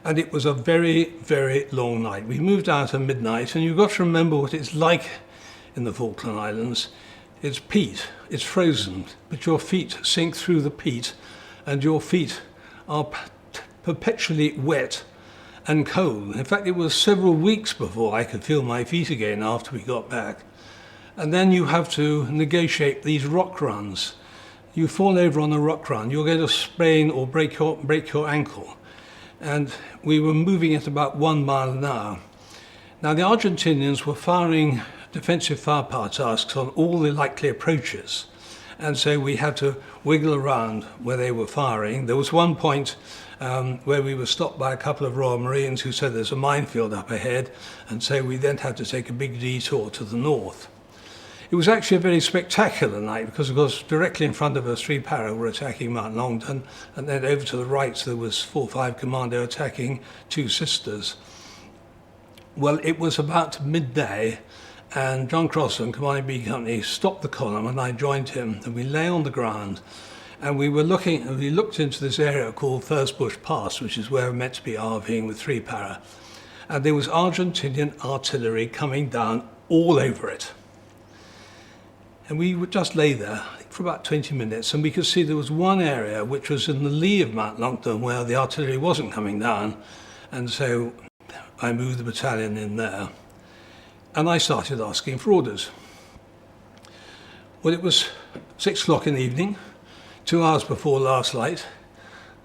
And it was a very, very long night. We moved out at midnight, and you've got to remember what it's like in the Falkland Islands. It's peat, it's frozen, but your feet sink through the peat, and your feet are perpetually wet and cold. In fact, it was several weeks before I could feel my feet again after we got back. And then you have to negotiate these rock runs. You fall over on a rock run, you're going to sprain or break your ankle. And we were moving at about 1 mile an hour. Now, the Argentinians were firing defensive firepower tasks on all the likely approaches. And so we had to wiggle around where they were firing. There was one point where we were stopped by a couple of Royal Marines who said there's a minefield up ahead, and so we then had to take a big detour to the north. It was actually a very spectacular night because, of course, directly in front of us, 3 para were attacking Mount Longdon, and then over to the right there was 4-5 Commando attacking 2 Sisters. Well, it was about midday, and John Crossan, commanding B Company, stopped the column, and I joined him, and we lay on the ground. And we looked into this area called First Bush Pass, which is where we're meant to be RVing with 3 para. And there was Argentinian artillery coming down all over it. And we would just lay there for about 20 minutes, and we could see there was one area which was in the lee of Mount Longdon where the artillery wasn't coming down, and so I moved the battalion in there, and I started asking for orders. Well, it was 6 o'clock in the evening, 2 hours before last light.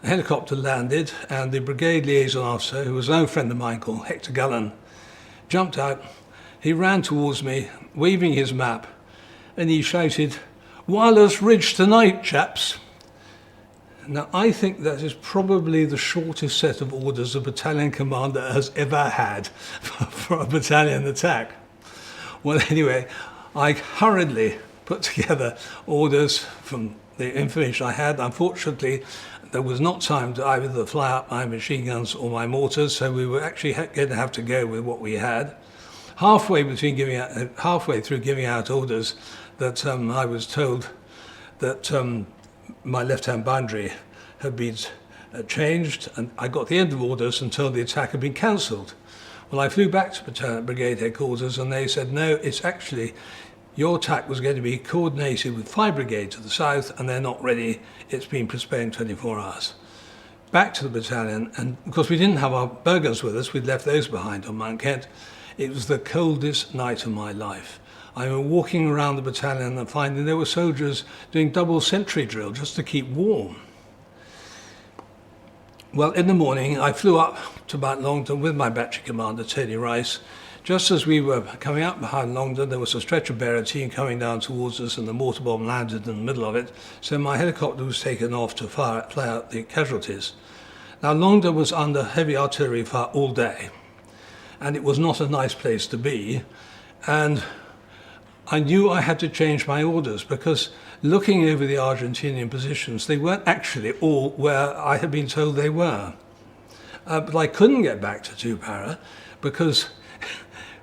A helicopter landed, and the brigade liaison officer, who was an old friend of mine called Hector Gallen, jumped out. He ran towards me, waving his map, and he shouted, "Wireless Ridge tonight, chaps." Now, I think that is probably the shortest set of orders a battalion commander has ever had for a battalion attack. Well, anyway, I hurriedly put together orders from the information I had. Unfortunately, there was not time to either fly up my machine guns or my mortars, so we were actually going to have to go with what we had. Halfway through giving out orders, that I was told that my left-hand boundary had been changed, and I got the end of orders until the attack had been cancelled. Well, I flew back to brigade headquarters, and they said, no, it's actually, your attack was going to be coordinated with 5 brigades to the south, and they're not ready. It's been postponed 24 hours. Back to the battalion, and of course we didn't have our burgers with us, we'd left those behind on Mount Kent. It was the coldest night of my life. I was walking around the battalion and finding there were soldiers doing double sentry drill just to keep warm. Well, in the morning, I flew up to Mount Longdon with my battery commander, Tony Rice. Just as we were coming up behind Longdon, there was a stretcher bearer team coming down towards us, and the mortar bomb landed in the middle of it. So my helicopter was taken off to fly out the casualties. Now, Longdon was under heavy artillery fire all day, and it was not a nice place to be. And I knew I had to change my orders, because looking over the Argentinian positions, they weren't actually all where I had been told they were. But I couldn't get back to Tupara because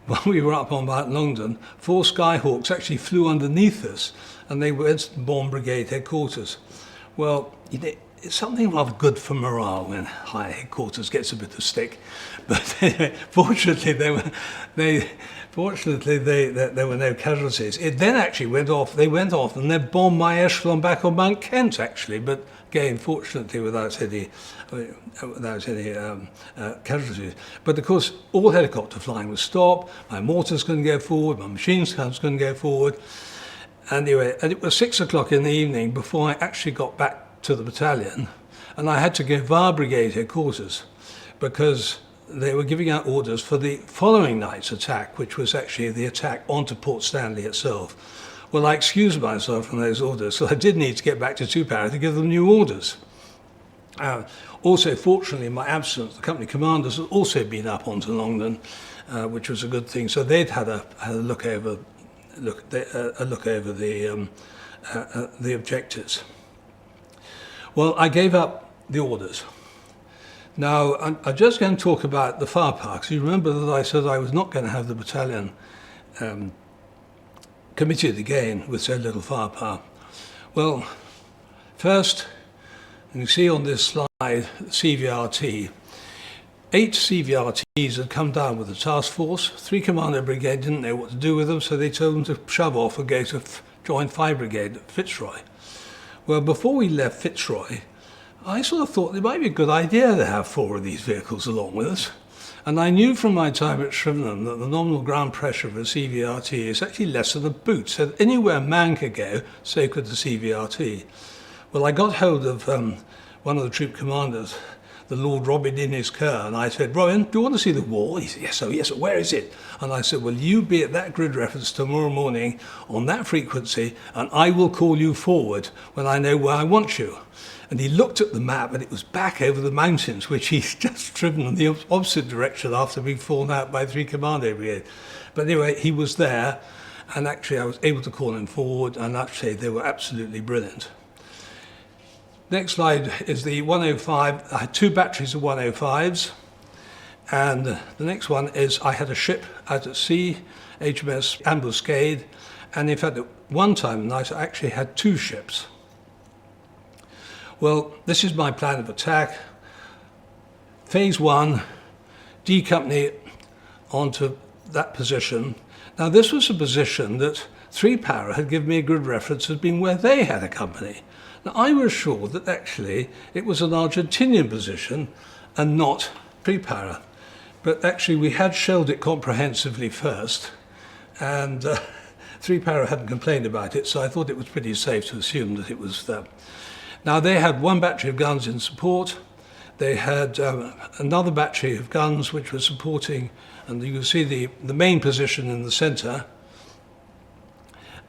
while we were up on Mount Longdon, 4 Skyhawks actually flew underneath us, and they went to bomb brigade headquarters. Well, it's something rather good for morale when high headquarters gets a bit of stick. But anyway, fortunately, there were no casualties. It then actually went off. They went off and they bombed my echelon back on Mount Kent, actually. But again, fortunately, without any casualties. But of course, all helicopter flying was stopped. My mortars couldn't go forward. My machine guns couldn't go forward. Anyway, and it was 6 o'clock in the evening before I actually got back to the battalion, and I had to go via brigade headquarters because they were giving out orders for the following night's attack, which was actually the attack onto Port Stanley itself. Well, I excused myself from those orders, so I did need to get back to Tupara to give them new orders. Also, fortunately, in my absence, the company commanders had also been up onto Longdon, which was a good thing. So they'd had a look over the objectives. Well, I gave up the orders. Now, I'm just going to talk about the firepower, because you remember that I said I was not going to have the battalion committed again with so little firepower. Well, first, you see on this slide, CVRT. 8 CVRTs had come down with the task force. 3 Commando Brigade didn't know what to do with them, so they told them to shove off and go to join 5 Brigade at Fitzroy. Well, before we left Fitzroy, I sort of thought it might be a good idea to have 4 of these vehicles along with us. And I knew from my time at Tristram that the nominal ground pressure of a CVRT is actually less than a boot, so that anywhere a man could go, so could the CVRT. Well, I got hold of one of the troop commanders, the Lord Robin Innes Kerr, and I said, Robin, do you want to see the wall? He said, yes, sir, yes, sir, where is it? And I said, well, you be at that grid reference tomorrow morning on that frequency, and I will call you forward when I know where I want you. And he looked at the map, and it was back over the mountains, which he's just driven in the opposite direction after being fallen out by 3 Commando Brigade. But anyway, he was there, and actually I was able to call him forward, and actually they were absolutely brilliant. Next slide is the 105. I had 2 batteries of 105s, and the next one is I had a ship out at sea, HMS Ambuscade, and in fact at one time I actually had 2 ships. Well, this is my plan of attack. Phase 1, D Company onto that position. Now, this was a position that 3 Para had given me a good reference as being where they had a company. Now, I was sure that actually it was an Argentinian position and not 3 Para. But actually we had shelled it comprehensively first, and 3 Para hadn't complained about it, so I thought it was pretty safe to assume that it was there. Now, they had 1 battery of guns in support. They had another battery of guns which was supporting, and you can see the main position in the centre,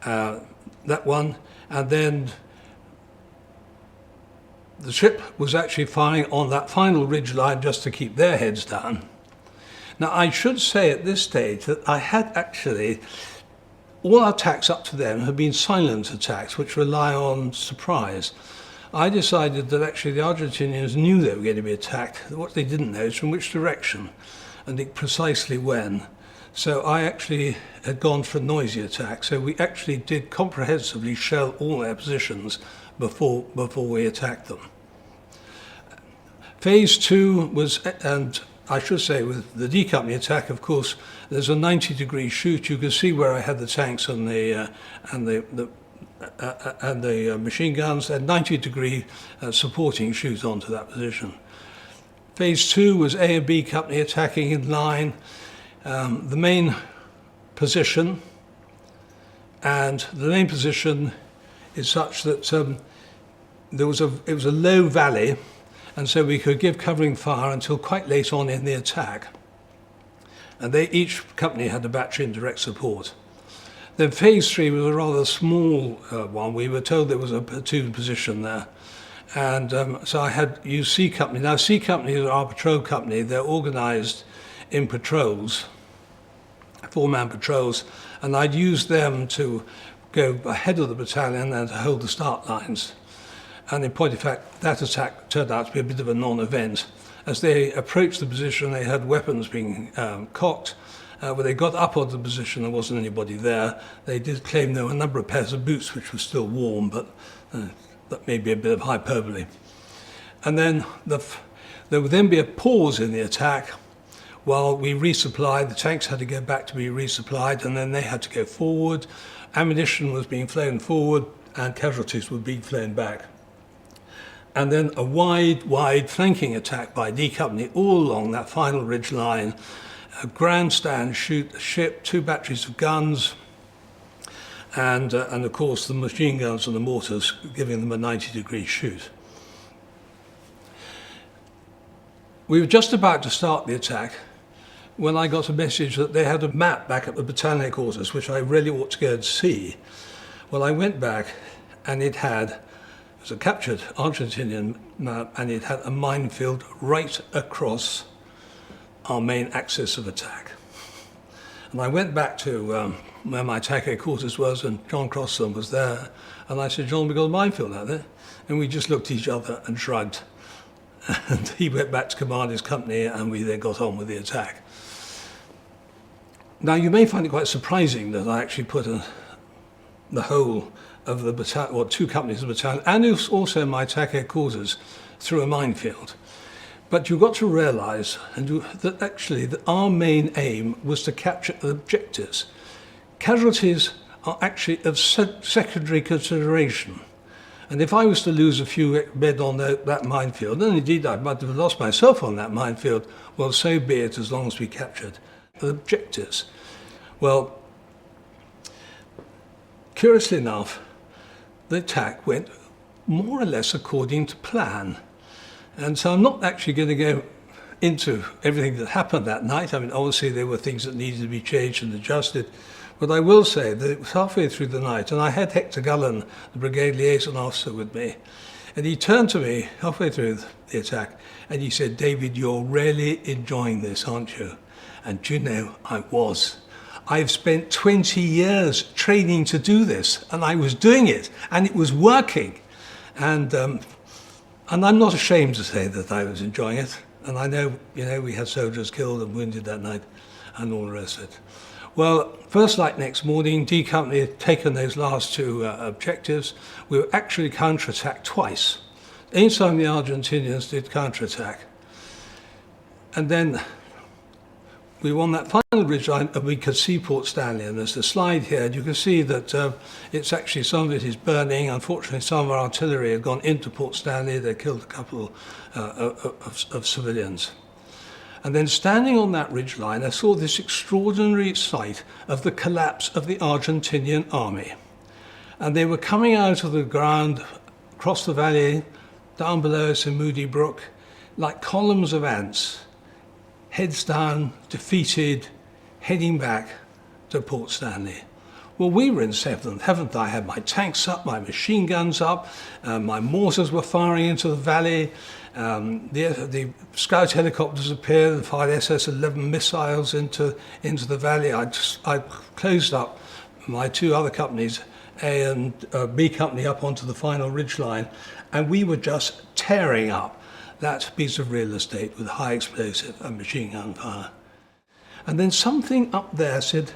that one, and then the ship was actually firing on that final ridge line just to keep their heads down. Now, I should say at this stage that I had actually, all our attacks up to then have been silent attacks which rely on surprise. I decided that actually the Argentinians knew they were going to be attacked. What they didn't know is from which direction and precisely when. So I actually had gone for a noisy attack. So we actually did comprehensively shell all their positions before we attacked them. Phase 2 was, and I should say with the D Company attack, of course, there's a 90-degree shoot. You can see where I had the tanks and the machine guns, and 90-degree supporting shoot onto that position. Phase 2 was A and B Company attacking in line. The main position, and the main position is such that it was a low valley, and so we could give covering fire until quite late on in the attack. And each company had a battery in direct support. Then phase 3 was a rather small one. We were told there was a platoon position there. And so I had used C Company. Now, C Company is our patrol company. They're organised in patrols, 4-man patrols, and I'd used them to go ahead of the battalion and to hold the start lines. And in point of fact, that attack turned out to be a bit of a non-event. As they approached the position, they had weapons being cocked. When they got up onto the position, there wasn't anybody there. They did claim there were a number of pairs of boots which were still warm, but that may be a bit of hyperbole. And then there would then be a pause in the attack while we resupplied. The tanks had to go back to be resupplied, and then they had to go forward. Ammunition was being flown forward, and casualties were being flown back. And then a wide flanking attack by D Company all along that final ridge line. A grandstand shoot the ship, 2 batteries of guns, and of course the machine guns and the mortars giving them a 90-degree shoot. We were just about to start the attack when I got a message that they had a map back at the battalion headquarters, which I really ought to go and see. Well, I went back, and it was a captured Argentinian map, and it had a minefield right across our main axis of attack. And I went back to where my attack headquarters was, and John Tristram was there, and I said, "John, we got a minefield out there." And we just looked at each other and shrugged. And he went back to command his company, and we then got on with the attack. Now, you may find it quite surprising that I actually put the whole of the battalion, or 2 companies of the battalion, and also my attack headquarters, through a minefield. But you've got to realise that actually our main aim was to capture the objectives. Casualties are actually of secondary consideration. And if I was to lose a few men on that minefield, and indeed I might have lost myself on that minefield, well, so be it, as long as we captured the objectives. Well, curiously enough, the attack went more or less according to plan. And so I'm not actually going to go into everything that happened that night. I mean, obviously there were things that needed to be changed and adjusted. But I will say that it was halfway through the night, and I had Hector Gullen, the brigade liaison officer, with me. And he turned to me halfway through the attack, and he said, "David, you're really enjoying this, aren't you?" And do you know, I was. I've spent 20 years training to do this, and I was doing it, and it was working. And I'm not ashamed to say that I was enjoying it. And I know, we had soldiers killed and wounded that night and all the rest of it. Well, first light next morning, D Company had taken those last 2 objectives. We were actually counterattacked twice. Anytime the Argentinians did counterattack. And then we were on that final ridgeline and we could see Port Stanley. And there's a slide here, and you can see that it's actually, some of it is burning. Unfortunately, some of our artillery had gone into Port Stanley. They killed a couple of civilians. And then standing on that ridgeline, I saw this extraordinary sight of the collapse of the Argentinian army. And they were coming out of the ground, across the valley, down below us in Moody Brook, like columns of ants, heads down, defeated, heading back to Port Stanley. Well, we were in 7th. I had my tanks up, my machine guns up, my mortars were firing into the valley, the scout helicopters appeared and fired SS-11 missiles into the valley. I closed up my 2 other companies, A and B company, up onto the final ridgeline, and we were just tearing up that piece of real estate with high explosive and machine gun fire. And then something up there said,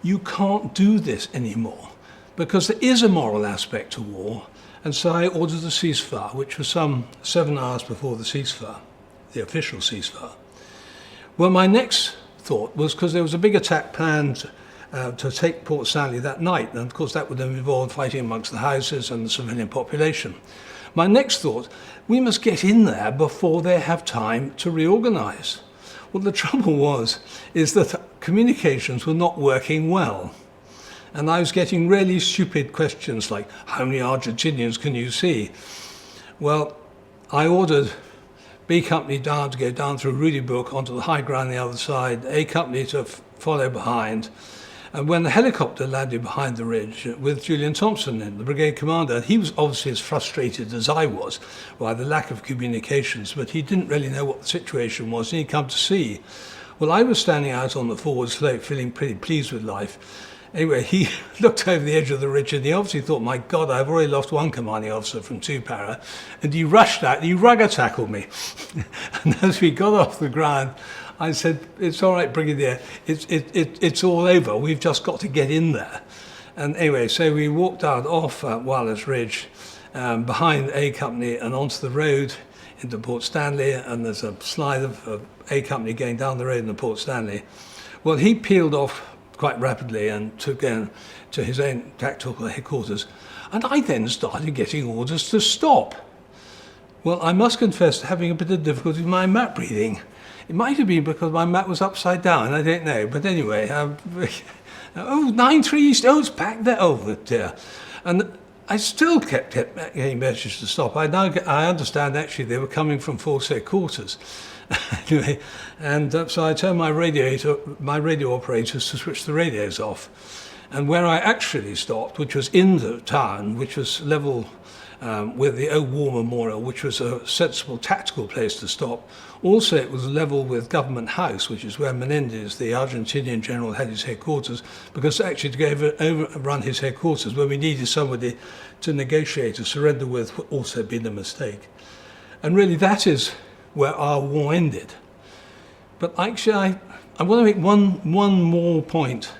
you can't do this anymore, because there is a moral aspect to war. And so I ordered a ceasefire, which was some 7 hours before the ceasefire, the official ceasefire. Well, my next thought was, because there was a big attack planned to take Port Stanley that night, and of course that would have involved fighting amongst the houses and the civilian population. My next thought, we must get in there before they have time to reorganize. Well, the trouble is that communications were not working well. And I was getting really stupid questions like, how many Argentinians can you see? Well, I ordered B Company down to go down through Rudy Brook onto the high ground on the other side, A Company to follow behind. And when the helicopter landed behind the ridge with Julian Thompson in, the brigade commander, he was obviously as frustrated as I was by the lack of communications, but he didn't really know what the situation was, and he'd come to see. Well, I was standing out on the forward slope feeling pretty pleased with life. Anyway, he looked over the edge of the ridge and he obviously thought, my God, I've already lost 1 commanding officer from 2 para. And he rushed out and he rugger tackled me. And as we got off the ground, I said, it's all right, Brigadier, it's all over. We've just got to get in there. And anyway, so we walked out off Wireless Ridge behind A Company and onto the road into Port Stanley. And there's a slide of A Company going down the road into Port Stanley. Well, he peeled off quite rapidly and took to his own tactical headquarters. And I then started getting orders to stop. Well, I must confess to having a bit of difficulty with my map reading. It might have been because my map was upside down, I don't know. But anyway, 9-3 East, it's back there, oh dear. And I still kept getting messages to stop. I understand actually they were coming from force headquarters. Anyway, and so I told my radio operators to switch the radios off. And where I actually stopped, which was in the town, which was level with the Old War Memorial, which was a sensible tactical place to stop. Also, it was level with Government House, which is where Menendez, the Argentinian general, had his headquarters, because actually to go overrun his headquarters when we needed somebody to negotiate a surrender with would also been a mistake. And really that is where our war ended. But actually I want to make one more point.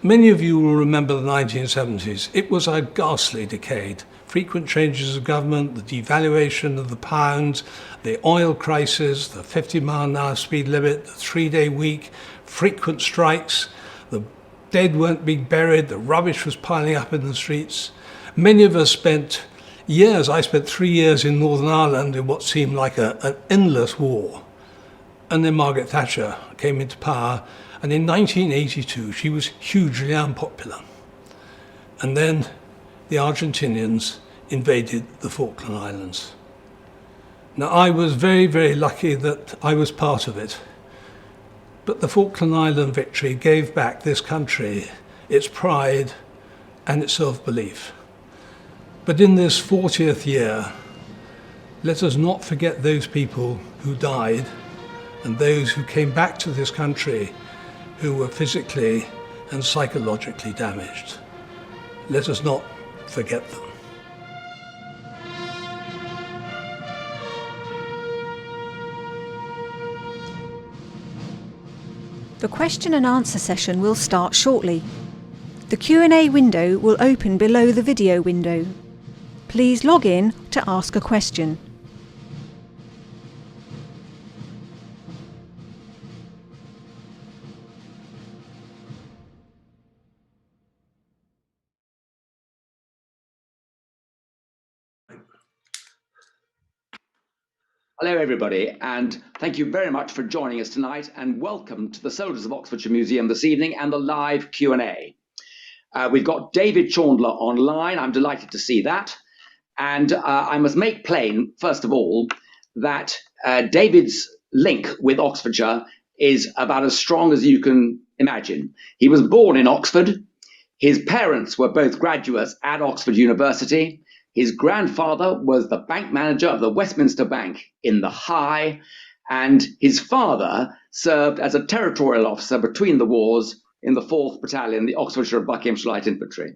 Many of you will remember the 1970s. It was a ghastly decade. Frequent changes of government, the devaluation of the pound, the oil crisis, the 50-mile-an-hour speed limit, the 3-day week, frequent strikes, the dead weren't being buried, the rubbish was piling up in the streets. Many of us spent years. I spent 3 years in Northern Ireland in what seemed like an endless war. And then Margaret Thatcher came into power, and in 1982 she was hugely unpopular. And then the Argentinians invaded the Falkland Islands. Now, I was very, very lucky that I was part of it. But the Falkland Island victory gave back this country its pride and its self-belief. But in this 40th year, let us not forget those people who died and those who came back to this country who were physically and psychologically damaged. Let us not forget them. The question and answer session will start shortly. The Q&A window will open below the video window. Please log in to ask a question. Hello, everybody, and thank you very much for joining us tonight, and welcome to the Soldiers of Oxfordshire Museum this evening and the live Q&A. We've got David Chaundler online. I'm delighted to see that. And I must make plain, first of all, that David's link with Oxfordshire is about as strong as you can imagine. He was born in Oxford. His parents were both graduates at Oxford University. His grandfather was the bank manager of the Westminster Bank in the High, and his father served as a territorial officer between the wars in the 4th Battalion, the Oxfordshire Buckinghamshire Light Infantry.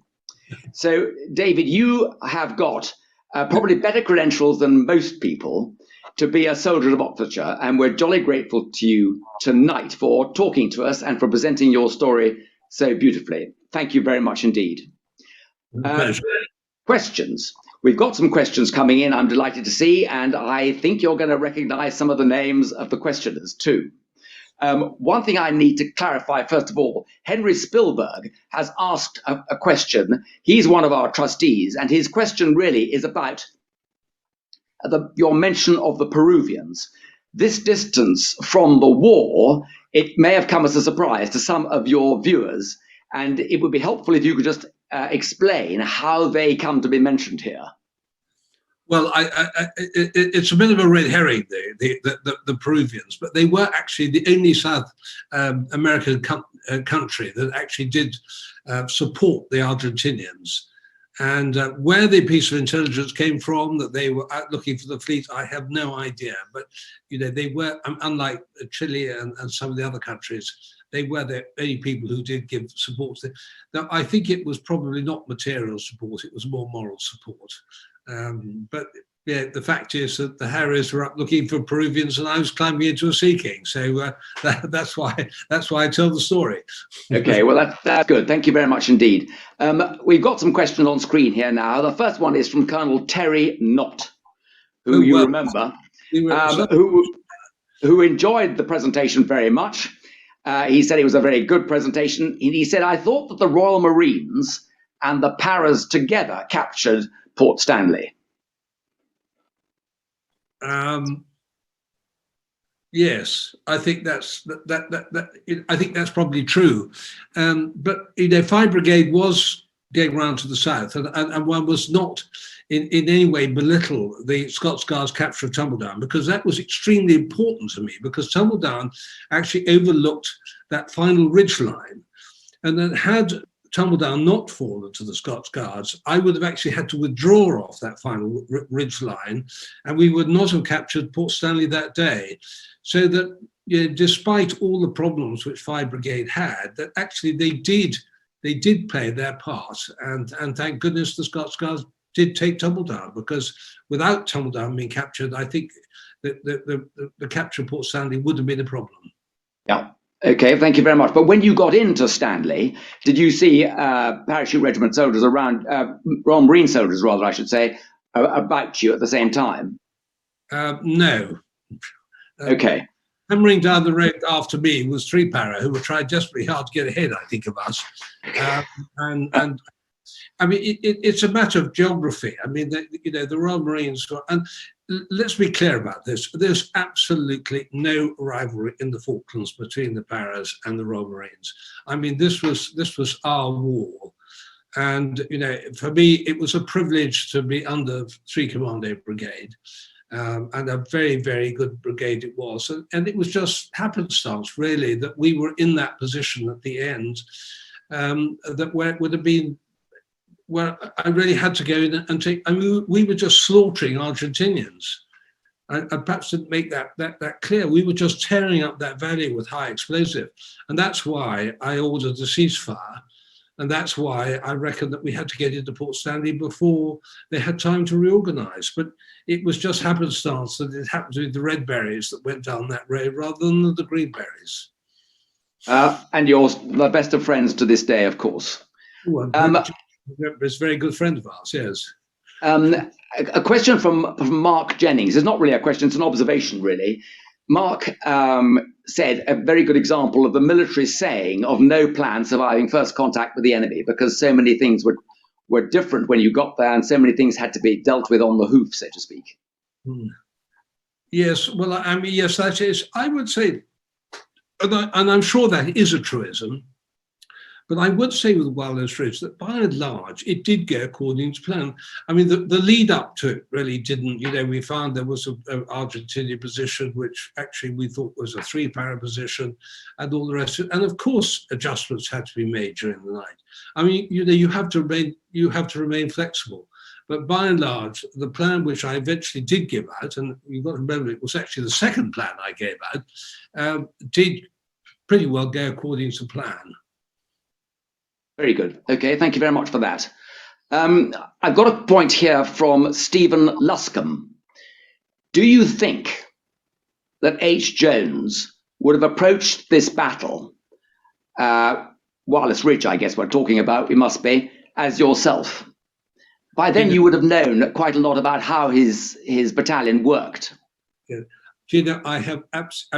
So, David, you have got probably better credentials than most people to be a soldier of Oxfordshire, and we're jolly grateful to you tonight for talking to us and for presenting your story so beautifully. Thank you very much indeed. Questions. We've got some questions coming in, I'm delighted to see, and I think you're going to recognize some of the names of the questioners too. One thing I need to clarify, first of all, Henry Spielberg has asked a question. He's one of our trustees, and his question really is about your mention of the Peruvians. This distance from the war, it may have come as a surprise to some of your viewers, and it would be helpful if you could just explain how they come to be mentioned here. Well, it's a bit of a red herring, the Peruvians, but they were actually the only South American country that actually did support the Argentinians. And where the piece of intelligence came from, that they were out looking for the fleet, I have no idea. But, you know, they were, unlike Chile and some of the other countries, they were the only people who did give support. Now, I think it was probably not material support, it was more moral support. But yeah, the fact is that the Harriers were up looking for Peruvians and I was climbing into a Sea King. So that's why I tell the story. Okay, well, that's good. Thank you very much indeed. We've got some questions on screen here now. The first one is from Colonel Terry Knott, who you remember, who enjoyed the presentation very much. He said it was a very good presentation. He said, I thought that the Royal Marines and the Paras together captured Port Stanley. Yes, I think that's I think that's probably true. But you know, 5 Brigade was going round to the south, and one was not in any way belittle the Scots Guards' capture of Tumbledown, because that was extremely important to me, because Tumbledown actually overlooked that final ridge line, and then had Tumbledown not fallen to the Scots Guards, I would have actually had to withdraw off that final ridge line, and we would not have captured Port Stanley that day. So that, you know, despite all the problems which 5 Brigade had, that actually they did play their part, and thank goodness the Scots Guards did take Tumbledown, because without Tumbledown being captured, I think that the capture of Port Stanley would have been a problem. Yeah. Okay, thank you very much. But when you got into Stanley, did you see Parachute Regiment soldiers around, Royal Marine soldiers rather, I should say, about you at the same time? No. Okay. Hammering down the road after me was 3 Para, who were trying desperately hard to get ahead, I think, of us. And I mean, it's a matter of geography. I mean, you know, the Royal Marines were, and let's be clear about this. There's absolutely no rivalry in the Falklands between the Paras and the Royal Marines. I mean, this was our war. And, you know, for me, it was a privilege to be under 3 Commando Brigade. And a very, very good brigade it was. And it was just happenstance, really, that we were in that position at the end, that where it would have been, where I really had to go in and take, I mean, we were just slaughtering Argentinians. I perhaps didn't make that clear. We were just tearing up that valley with high explosive. And that's why I ordered a ceasefire. And that's why I reckon that we had to get into Port Stanley before they had time to reorganize. But it was just happenstance that it happened to be the red berries that went down that road rather than the green berries. And you're the best of friends to this day, of course. It's a very good friend of ours, yes. A question from Mark Jennings. It's not really a question, it's an observation, really. Mark said a very good example of the military saying of no plan surviving first contact with the enemy, because so many things were different when you got there and so many things had to be dealt with on the hoof, so to speak. Yes, well, I mean, yes, that is, I would say, and I'm sure that is a truism, but I would say with Wireless Ridge that by and large, it did go according to plan. I mean, the lead up to it really didn't. We found there was an Argentinian position, which actually we thought was a 3-para position, and all the rest of it. And of course, adjustments had to be made during the night. I mean, you have to remain flexible. But by and large, the plan which I eventually did give out, and you've got to remember it was actually the second plan I gave out, did pretty well go according to plan. Very good. Okay, thank you very much for that. I've got a point here from Stephen Luscombe. Do you think that H. Jones would have approached this battle, Wireless Ridge, I guess we're talking about, we must be, as yourself? By then you would have known quite a lot about how his battalion worked. Yeah. I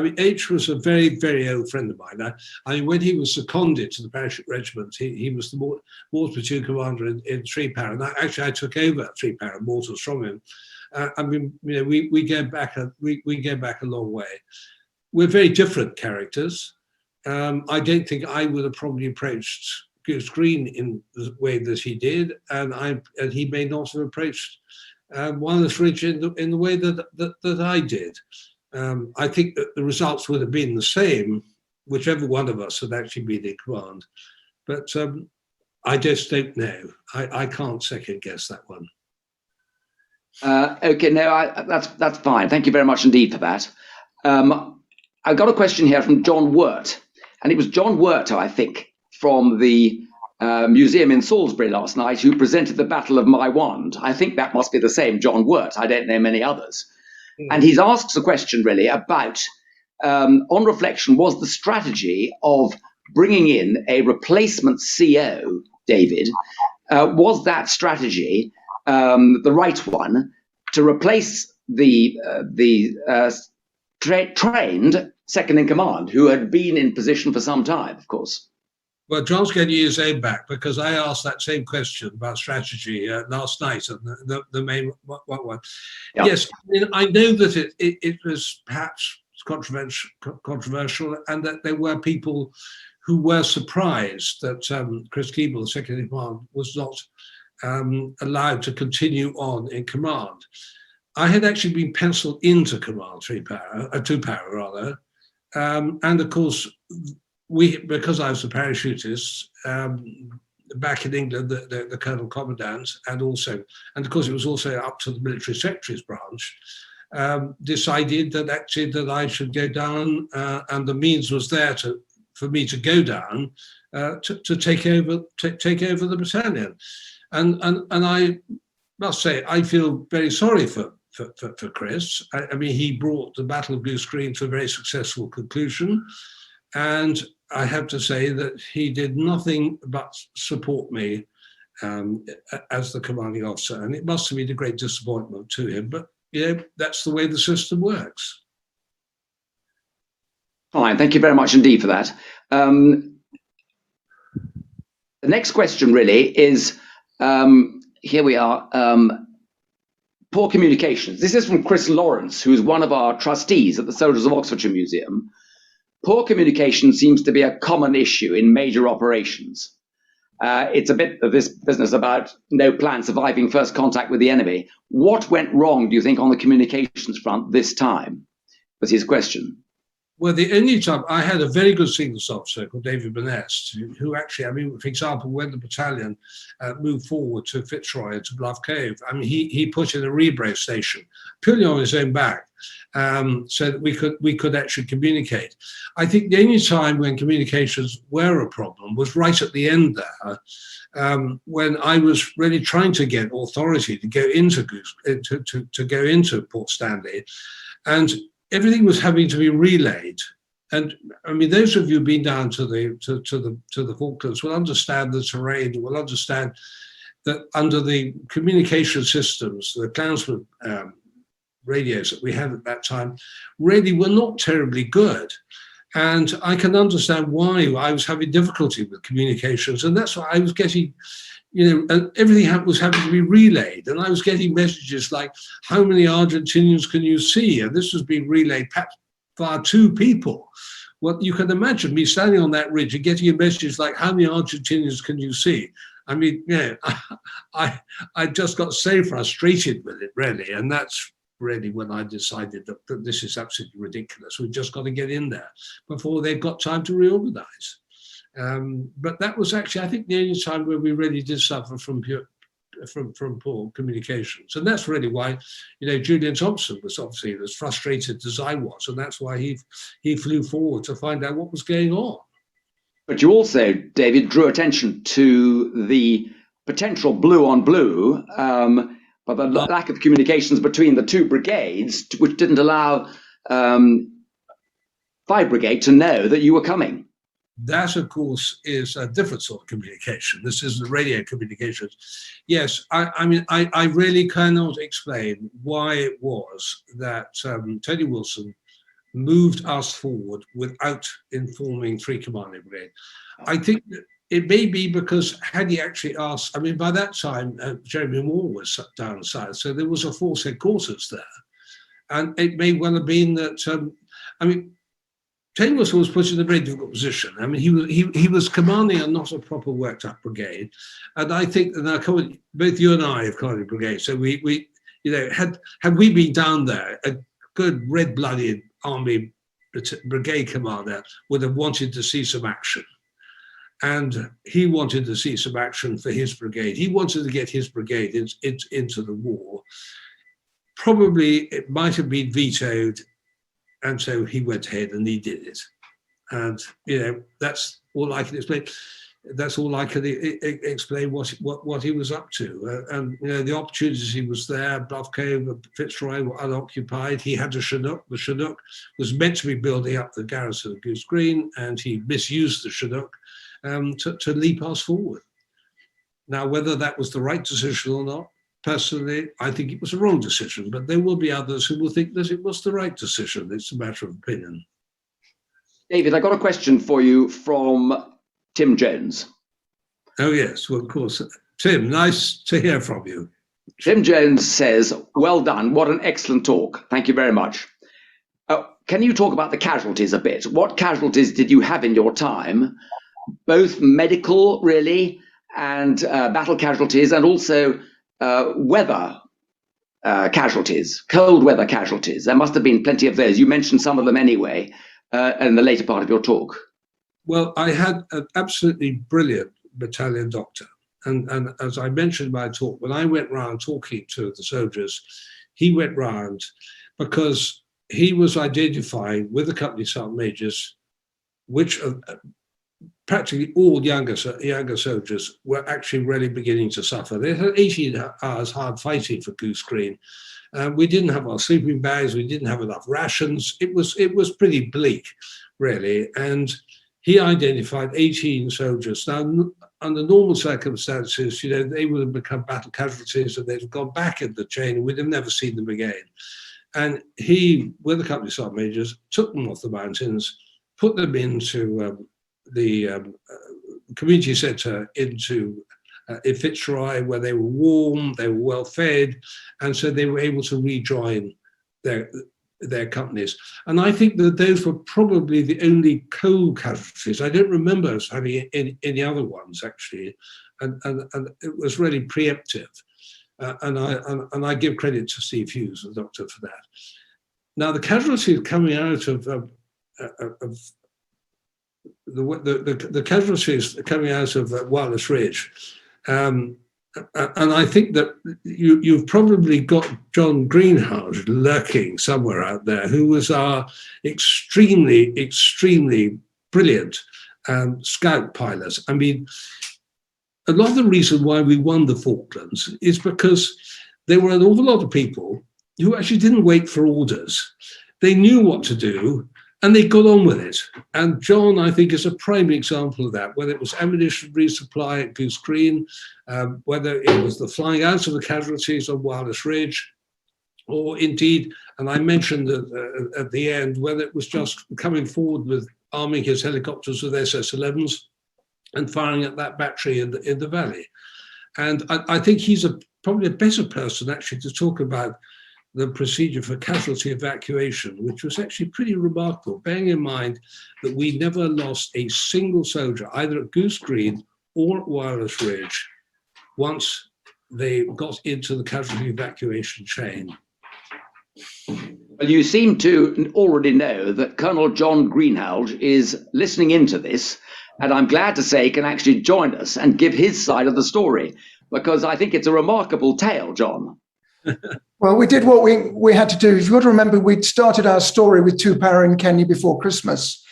mean, H was a very, very old friend of mine. I mean, when he was seconded to the Parachute Regiment, he was the mortar platoon commander in 3-para, and I took over 3-para mortars from him. I mean, we go back a long way. We're very different characters. I don't think I would have probably approached Goose Green in the way that he did, and he may not have approached Wireless Ridge in the way that I did. I think that the results would have been the same, whichever one of us had actually been in command. But I just don't know. I can't second guess that one. Okay, no, that's fine. Thank you very much indeed for that. I've got a question here from John Wirt, and it was John Wirt, I think, from the museum in Salisbury last night, who presented the Battle of Maiwand. I think that must be the same John Wirt. I don't know many others. And he's asked a question really about, on reflection, was the strategy of bringing in a replacement CO, David, was that strategy the right one to replace the trained second in command, who had been in position for some time, of course? Well, John's getting his aim back, because I asked that same question about strategy last night, and the main one. Yeah. Yes, I know that it was perhaps controversial, and that there were people who were surprised that Chris Keeble, the second in command, was not allowed to continue on in command. I had actually been penciled into command 2-para rather, and of course, because I was a parachutist back in England, the Colonel Commandant, and of course it was also up to the Military Secretary's branch, decided that actually that I should go down, and the means was there for me to go down to take over the battalion, and I must say I feel very sorry for Chris. I mean, he brought the Battle of Goose Green to a very successful conclusion, and I have to say that he did nothing but support me as the commanding officer, and it must have been a great disappointment to him, but that's the way the system works. Fine, thank you very much indeed for that. The next question really is, here we are, poor communications. This is from Chris Lawrence, who is one of our trustees at the Soldiers of Oxfordshire Museum. Poor communication seems to be a common issue in major operations. It's a bit of this business about no plan surviving first contact with the enemy. What went wrong, do you think, on the communications front this time? Was his question. Well, the only time I had a very good signals officer called David Innes, who actually, I mean, for example, when the battalion moved forward to Fitzroy and to Bluff Cove, I mean, he put in a rebrace station purely on his own back, so that we could actually communicate. I think the only time when communications were a problem was right at the end there, when I was really trying to get authority to go into to go into Port Stanley, and everything was having to be relayed. And I mean, those of you who've been down to the Falklands will understand the terrain, will understand that under the communication systems, the Klansman radios that we had at that time really were not terribly good. And I can understand why I was having difficulty with communications. And that's why I was getting, and everything was having to be relayed. And I was getting messages like, how many Argentinians can you see? And this was being relayed perhaps via 2 people. Well, you can imagine me standing on that ridge and getting a message like, how many Argentinians can you see? I mean, I just got so frustrated with it, really. And that's really when I decided that this is absolutely ridiculous. We've just got to get in there before they've got time to reorganize. But that was actually, I think, the only time where we really did suffer from poor communications. And that's really why, Julian Thompson was obviously as frustrated as I was. And that's why he flew forward to find out what was going on. But you also, David, drew attention to the potential blue on blue, but the lack of communications between the 2 brigades, which didn't allow 5 Brigade to know that you were coming. That, of course, is a different sort of communication. This isn't radio communications. Yes, I really cannot explain why it was that Tony Wilson moved us forward without informing 3 Commanding Brigade. I think that it may be because had he actually asked, by that time, Jeremy Moore was down south, so there was a force headquarters there. And it may well have been that, Tony Wilson was put in a very difficult position. He was commanding a not a proper worked up brigade. And I think that both you and I have commanded brigade. So we had we been down there, a good red-blooded army brigade commander would have wanted to see some action. And he wanted to see some action for his brigade. He wanted to get his brigade into the war. Probably it might have been vetoed. And so he went ahead and he did it. And, that's all I can explain. That's all I can explain what he was up to. And, the opportunities he was there, Bluff Cove and Fitzroy were unoccupied. He had a Chinook. The Chinook was meant to be building up the garrison of Goose Green, and he misused the Chinook to leap us forward. Now, whether that was the right decision or not, personally, I think it was a wrong decision, but there will be others who will think that it was the right decision. It's a matter of opinion. David, I got a question for you from Tim Jones. Oh, yes, well, of course. Tim, nice to hear from you. Tim Jones says, well done. What an excellent talk. Thank you very much. Can you talk about the casualties a bit? What casualties did you have in your time? Both medical, really, and battle casualties, and also weather casualties, cold weather casualties. There must have been plenty of those. You mentioned some of them anyway in the later part of your talk. Well, I had an absolutely brilliant battalion doctor. And as I mentioned in my talk, when I went round talking to the soldiers, he went round because he was identifying with the company sergeant majors, which practically all younger soldiers were actually really beginning to suffer. They had 18 hours hard fighting for Goose Green. We didn't have our sleeping bags. We didn't have enough rations. It was pretty bleak, really. And he identified 18 soldiers. Now, under normal circumstances, they would have become battle casualties and they'd have gone back in the chain and we'd have never seen them again. And he, with the company sergeant majors, took them off the mountains, put them into the community centre in Fitzroy, where they were warm, they were well fed, and so they were able to rejoin their companies. And I think that those were probably the only cold casualties. I don't remember us having any other ones, actually, and it was really preemptive. And I give credit to Steve Hughes, the doctor, for that. Now, the casualties coming out of the casualties coming out of Wireless Ridge, and I think that you've probably got John Greenhalgh lurking somewhere out there, who was our extremely brilliant scout pilot. I mean, a lot of the reason why we won the Falklands is because there were an awful lot of people who actually didn't wait for orders. They knew what to do, and they got on with it. And John, I think, is a prime example of that, whether it was ammunition resupply at Goose Green, whether it was the flying out of the casualties on Wireless Ridge, or indeed, and I mentioned at the end, whether it was just coming forward with arming his helicopters with SS-11s and firing at that battery in the valley. And I think he's probably a better person actually to talk about the procedure for casualty evacuation, which was actually pretty remarkable, bearing in mind that we never lost a single soldier, either at Goose Green or at Wireless Ridge, once they got into the casualty evacuation chain. Well, you seem to already know that Colonel John Greenhalgh is listening into this, and I'm glad to say can actually join us and give his side of the story, because I think it's a remarkable tale, John. Well, we did what we had to do. You've got to remember, we'd started our story with 2 para in Kenya before Christmas,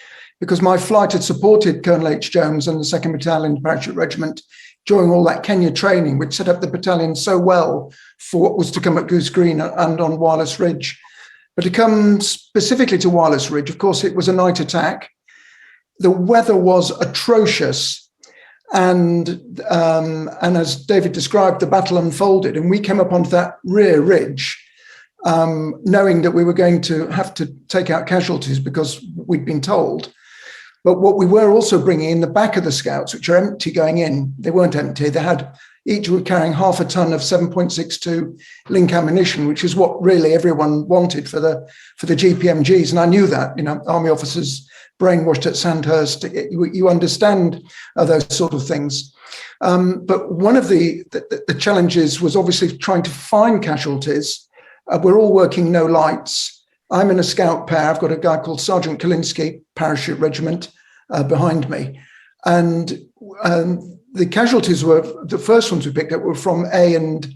because my flight had supported Colonel H. Jones and the Second Battalion Parachute Regiment during all that Kenya training, which set up the battalion so well for what was to come at Goose Green and on Wireless Ridge. But to come specifically to Wireless Ridge, of course, it was a night attack. The weather was atrocious. And as David described, the battle unfolded, and we came up onto that rear ridge, knowing that we were going to have to take out casualties because we'd been told. But what we were also bringing in the back of the scouts, which are empty going in, they weren't empty. They had, each were carrying half a ton of 7.62 link ammunition, which is what really everyone wanted for the GPMGs. And I knew that, Army officers brainwashed at Sandhurst, you understand those sort of things. But one of the challenges was obviously trying to find casualties. We're all working no lights. I'm in a scout pair. I've got a guy called Sergeant Kalinsky, Parachute Regiment, behind me. And the casualties were, the first ones we picked up were from A and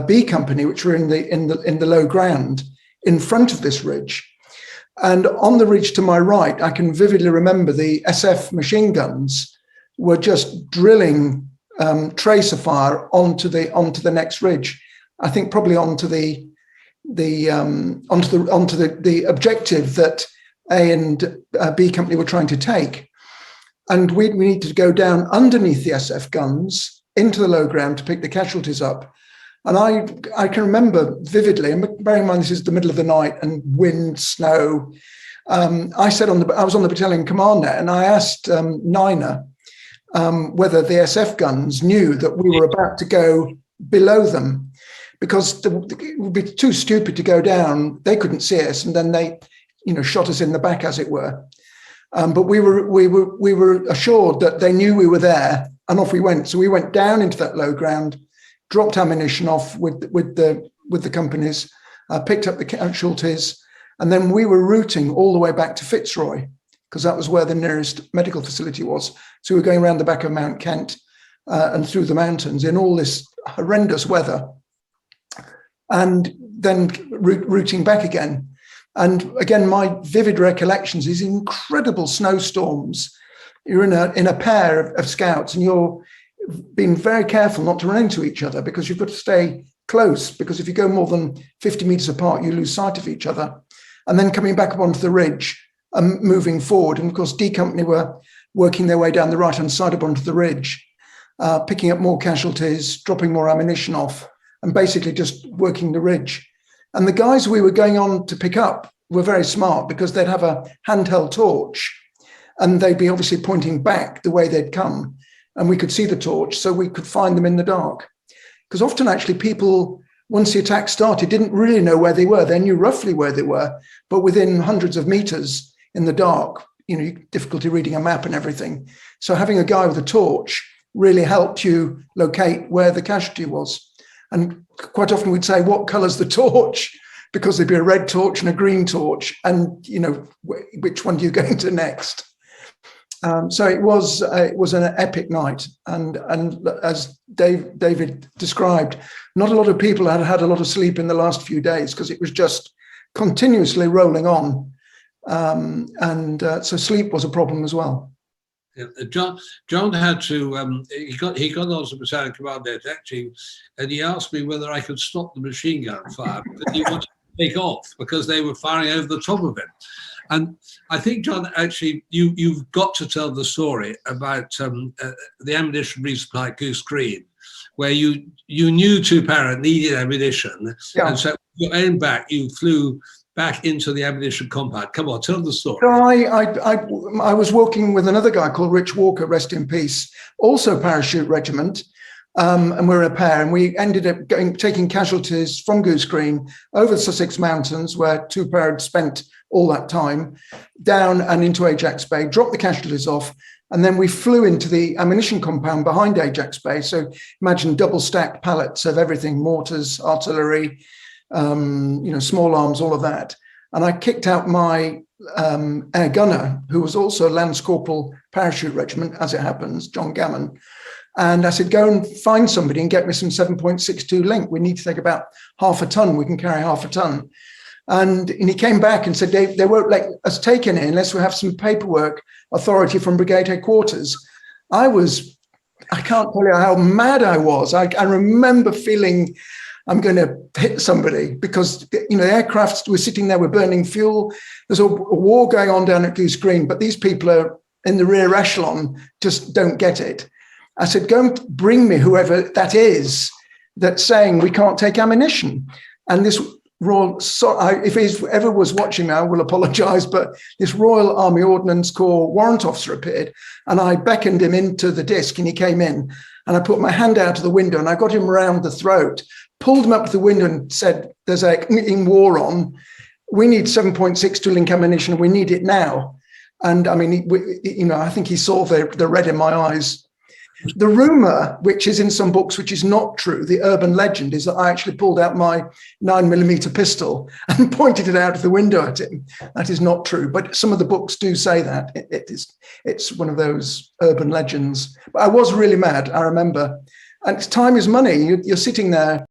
B Company, which were in the low ground in front of this ridge. And on the ridge to my right, I can vividly remember the SF machine guns were just drilling tracer fire onto the next ridge. I think probably onto the objective that A and B Company were trying to take. And we needed to go down underneath the SF guns into the low ground to pick the casualties up. And I can remember vividly, and bearing in mind this is the middle of the night and wind, snow. I was on the battalion command net, and I asked Nina whether the SF guns knew that we were about to go below them, because it would be too stupid to go down. They couldn't see us, and then they, shot us in the back, as it were. But we were assured that they knew we were there, and off we went. So we went down into that low ground, dropped ammunition off with the companies, picked up the casualties, and then we were routing all the way back to Fitzroy, because that was where the nearest medical facility was. So we were going around the back of Mount Kent and through the mountains in all this horrendous weather, and then routing back again. And again, my vivid recollections is incredible snowstorms. You're in a pair of scouts, and you're being very careful not to run into each other, because you've got to stay close, because if you go more than 50 meters apart, you lose sight of each other. And then coming back up onto the ridge and moving forward. And of course, D Company were working their way down the right-hand side up onto the ridge, picking up more casualties, dropping more ammunition off, and basically just working the ridge. And the guys we were going on to pick up were very smart, because they'd have a handheld torch, and they'd be obviously pointing back the way they'd come. And we could see the torch, so we could find them in the dark. Because often, actually, people, once the attack started, didn't really know where they were. They knew roughly where they were, but within hundreds of meters in the dark, difficulty reading a map and everything. So having a guy with a torch really helped you locate where the casualty was. And quite often we'd say, what colour's the torch? Because there'd be a red torch and a green torch, and which one are you going to next? So it was an epic night, and as David described, not a lot of people had a lot of sleep in the last few days, because it was just continuously rolling on, so sleep was a problem as well. Yeah, John had to. He got on to battalion command net actually, and he asked me whether I could stop the machine gun fire, because he wanted to take off because they were firing over the top of him. And I think, John, actually, you've got to tell the story about the ammunition resupply at Goose Green, where you knew 2 para needed ammunition, yeah. And so your own back, you flew back into the ammunition compound. Come on, tell the story. So I was working with another guy called Rich Walker, rest in peace, also Parachute Regiment, and we're a pair, and we ended up taking casualties from Goose Green over the Sussex Mountains, where two pair had spent all that time, down and into Ajax Bay, dropped the casualties off, and then we flew into the ammunition compound behind Ajax Bay. So imagine double stacked pallets of everything, mortars, artillery, small arms, all of that. And I kicked out my air gunner, who was also Lance Corporal Parachute Regiment, as it happens, John Gammon. And I said, go and find somebody and get me some 7.62 link. We need to take about half a ton. We can carry half a ton. And he came back and said, they won't let us take any unless we have some paperwork authority from brigade headquarters. I can't tell you how mad I was. I remember feeling I'm going to hit somebody because, the aircraft were sitting there, we're burning fuel. There's a war going on down at Goose Green, but these people are in the rear echelon, just don't get it. I said, go and bring me whoever that is that's saying we can't take ammunition. And this if he ever was watching me, I will apologise, but this Royal Army Ordnance Corps warrant officer appeared, and I beckoned him into the disc, and he came in, and I put my hand out of the window, and I got him around the throat, pulled him up to the window, and said, "There's a war on. We need 7.62 link ammunition. We need it now." And I mean, I think he saw the red in my eyes. The rumor, which is in some books, which is not true, the urban legend, is that I actually pulled out my 9mm pistol and pointed it out of the window at him. That is not true, but some of the books do say that. It's one of those urban legends. But I was really mad, I remember. And time is money. You're sitting there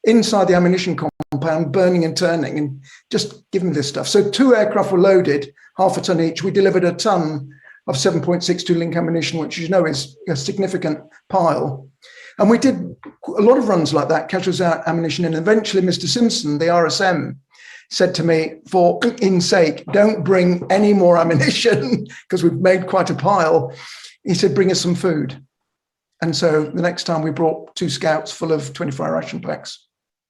inside the ammunition compound, burning and turning, and just give me this stuff. So 2 aircraft were loaded, half a ton each. We delivered a ton of 7.62 link ammunition, which is a significant pile. And we did a lot of runs like that, casualties out ammunition. And eventually Mr. Simpson, the RSM, said to me, for in sake, don't bring any more ammunition because we've made quite a pile. He said, bring us some food. And so the next time we brought 2 scouts full of 24-hour ration packs.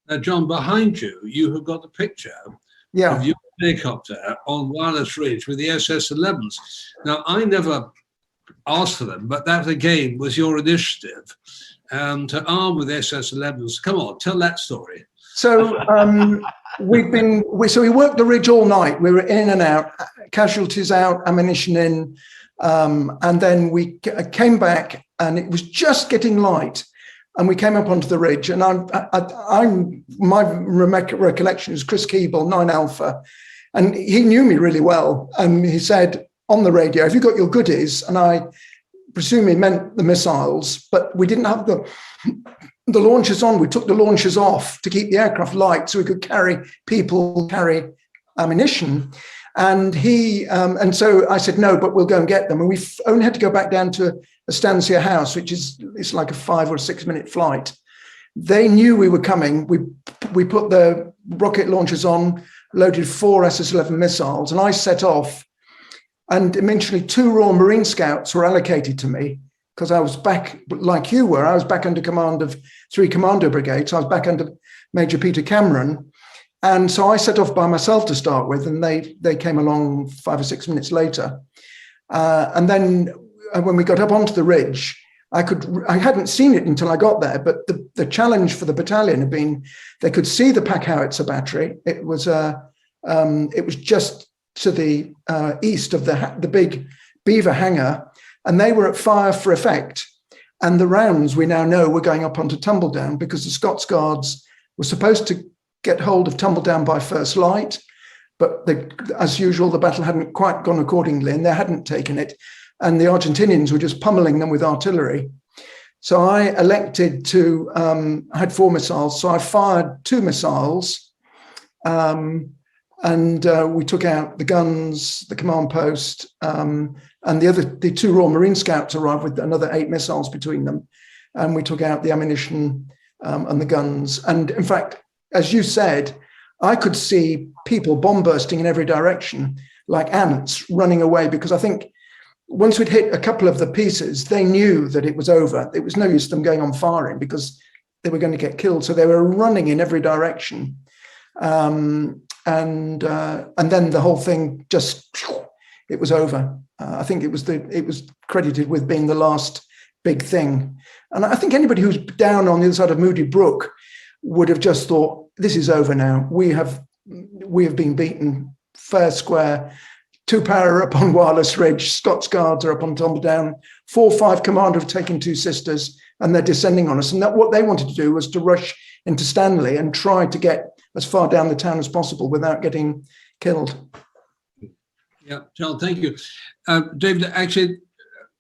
Now, John, behind you, you have got the picture of your helicopter on Wireless Ridge with the SS-11s. Now, I never asked for them, but that again was your initiative to arm with SS-11s. Come on, tell that story. So we worked the ridge all night. We were in and out, casualties out, ammunition in, and then we came back, and it was just getting light. And we came up onto the ridge, and my recollection is Chris Keeble, 9 Alpha, and he knew me really well. And he said on the radio, "Have you got your goodies?" And I presume he meant the missiles, but we didn't have the launchers on. We took the launchers off to keep the aircraft light so we could carry ammunition. And and so I said, "No, but we'll go and get them." And we only had to go back down to Estancia House, it's like a 5 or 6 minute flight. They knew we were coming. We put the rocket launchers on, loaded 4 SS-11 missiles, and I set off. And eventually 2 Royal Marine Scouts were allocated to me because I was back, like you were, I was back under command of 3 commando brigades. I was back under Major Peter Cameron. And so I set off by myself to start with, and they came along 5 or 6 minutes later. And then when we got up onto the ridge, I hadn't seen it until I got there, but the challenge for the battalion had been they could see the pack howitzer battery. It was just to the east of the big Beaver hangar, and they were at fire for effect. And the rounds, we now know, were going up onto Tumbledown because the Scots Guards were supposed to get hold of Tumbledown by first light, but as usual, the battle hadn't quite gone accordingly, and they hadn't taken it. And the Argentinians were just pummeling them with artillery. So I elected to, I had 4 missiles, so I fired 2 missiles, and we took out the guns, the command post, and the 2 Royal Marine Scouts arrived with another 8 missiles between them, and we took out the ammunition and the guns. And in fact, as you said, I could see people bomb bursting in every direction, like ants running away, because I think once we'd hit a couple of the pieces, they knew that it was over. It was no use them going on firing because they were going to get killed. So they were running in every direction. And and then the whole thing just, it was over. I think it was credited with being the last big thing. And I think anybody who's down on the other side of Moody Brook would have just thought, this is over now. We have been beaten fair square. 2 Para are up on Wireless Ridge, Scots Guards are up on Tumbledown, 4-5 Commander have taken 2 Sisters, and they're descending on us. And that what they wanted to do was to rush into Stanley and try to get as far down the town as possible without getting killed. Yeah, John, thank you. David, actually,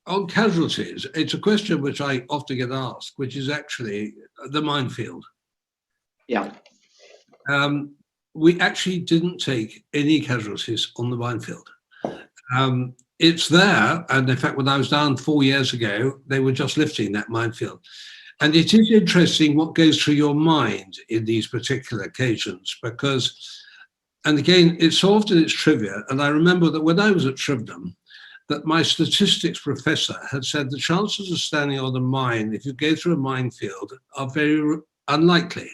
on casualties, it's a question which I often get asked, which is actually the minefield. Yeah. We actually didn't take any casualties on the minefield. It's there, and in fact, when I was down 4 years ago, they were just lifting that minefield. And it is interesting what goes through your mind in these particular occasions, because, and again, it's often it's trivia. And I remember that when I was at Tristram, that my statistics professor had said the chances of standing on a mine, if you go through a minefield, are very unlikely.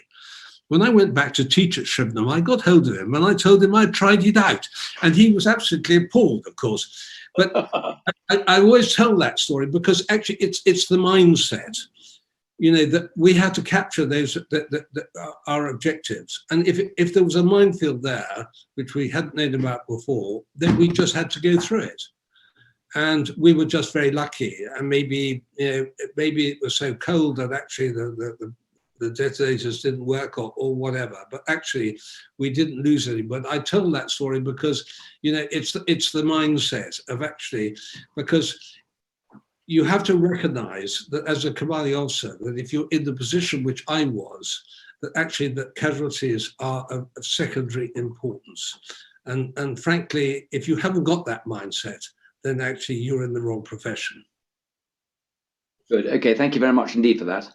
When I went back to teach at Tristram, I got hold of him and I told him I'd tried it out. And he was absolutely appalled, of course. But I always tell that story because actually it's the mindset, you know, that we had to capture those our objectives. And if there was a minefield there, which we hadn't known about before, then we just had to go through it. And we were just very lucky. And maybe, you know, maybe it was so cold that actually the detonators didn't work or whatever, but actually we didn't lose any. But I tell that story because, you know, it's the mindset of actually, because you have to recognize that as a commanding officer, that if you're in the position which I was, that actually the casualties are of secondary importance. And frankly, if you haven't got that mindset, then actually you're in the wrong profession. Good, okay, thank you very much indeed for that.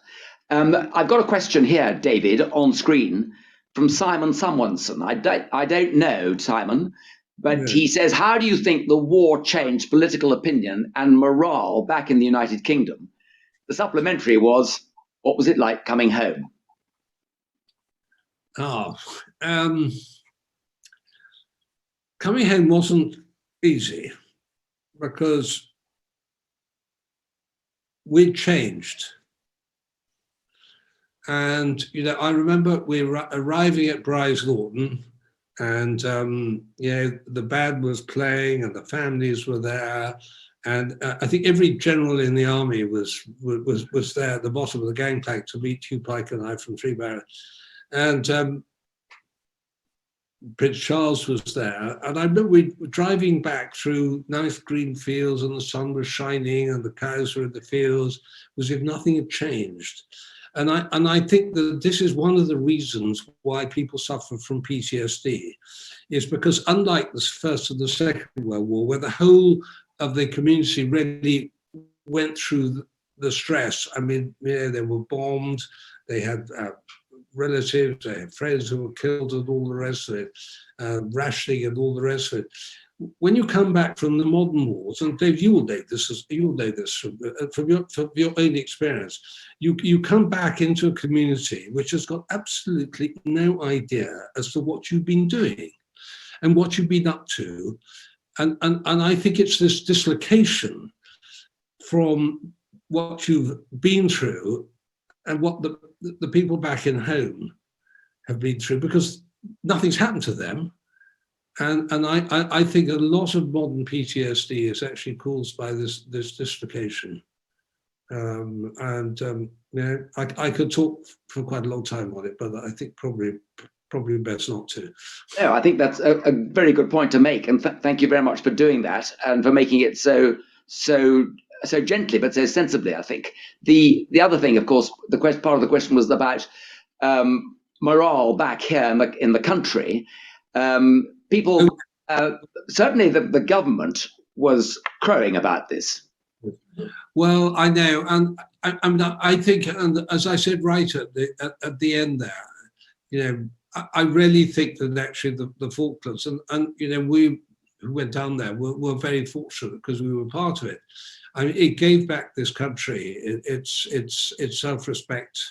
I've got a question here, David, on screen from Simon Sumwanson. I don't know Simon, but he says, how do you think the war changed political opinion and morale back in the United Kingdom? The supplementary was, what was it like coming home? Coming home wasn't easy because we'd changed. And, you know, I remember we were arriving at Brize Norton and, you know, the band was playing and the families were there. And I think every general in the army was there at the bottom of the gangplank to meet Hugh Pike and I from Three Barrow. And Prince Charles was there. And I remember we were driving back through nice green fields and the sun was shining and the cows were in the fields, as if nothing had changed. And I think that this is one of the reasons why people suffer from PTSD, is because unlike the First and the Second World War, where the whole of the community really went through the stress. I mean, yeah, they were bombed, they had relatives, they had friends who were killed and all the rest of it, rationing and all the rest of it. When you come back from the modern wars, and Dave, you will know this from your own experience, you come back into a community which has got absolutely no idea as to what you've been doing and what you've been up to. And I think it's this dislocation from what you've been through and what the people back in home have been through, because nothing's happened to them. And I think a lot of modern PTSD is actually caused by this dislocation. You know, I could talk for quite a long time on it, but I think probably best not to. No, I think that's a very good point to make, and thank you very much for doing that and for making it so gently but so sensibly. I think the other thing, of course, part of the question was about morale back here in the country. People, certainly the government was crowing about this. Well, I know, and I think, and as I said right at the end there, you know, I really think that actually the Falklands and you know, we who went down there were very fortunate because we were part of it. I mean, it gave back this country its self-respect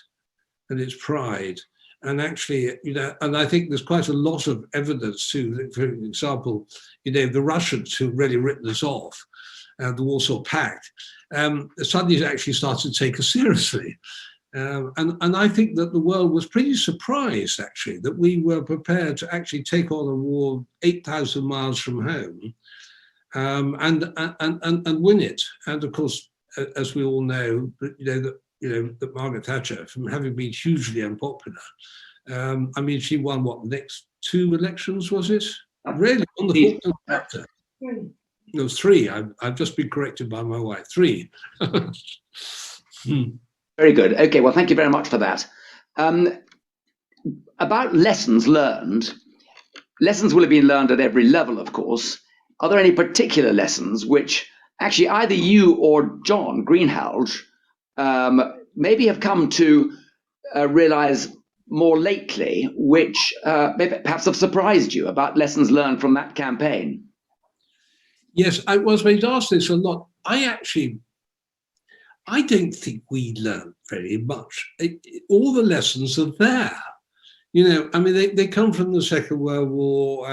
and its pride. And actually, and I think there's quite a lot of evidence too. For example, the Russians who really written us off, the Warsaw Pact, suddenly actually started to take us seriously. And I think that the world was pretty surprised, actually, that we were prepared to actually take on a war 8,000 miles from home and win it. And of course, as we all know, that Margaret Thatcher, from having been hugely unpopular, she won what, the next 2 elections, was it? Really, on the Falklands factor. It was 3. I've just been corrected by my wife. 3. Very good. Okay, well, thank you very much for that. About lessons learned, lessons will have been learned at every level, of course. Are there any particular lessons which actually either you or John Greenhalgh maybe have come to realize more lately, which maybe perhaps have surprised you about lessons learned from that campaign? Yes, I was being asked this a lot. I don't think we learned very much. All the lessons are there. They come from the Second World War,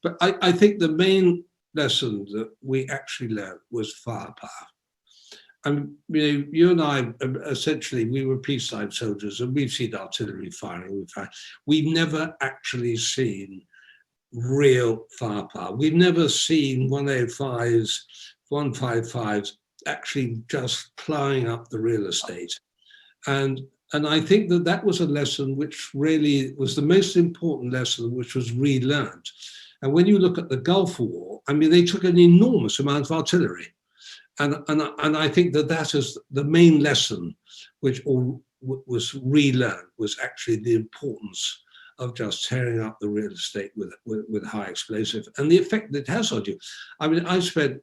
but I think the main lesson that we actually learned was firepower. You and I, essentially, we were peacetime soldiers, and we've seen artillery firing. We've never actually seen real firepower. We've never seen 105s, 155s actually just plowing up the real estate. And I think that was a lesson which really was the most important lesson, which was relearned. And when you look at the Gulf War, they took an enormous amount of artillery. And I think that is the main lesson which was relearned, was actually the importance of just tearing up the real estate with high explosive and the effect that it has on you. I spent,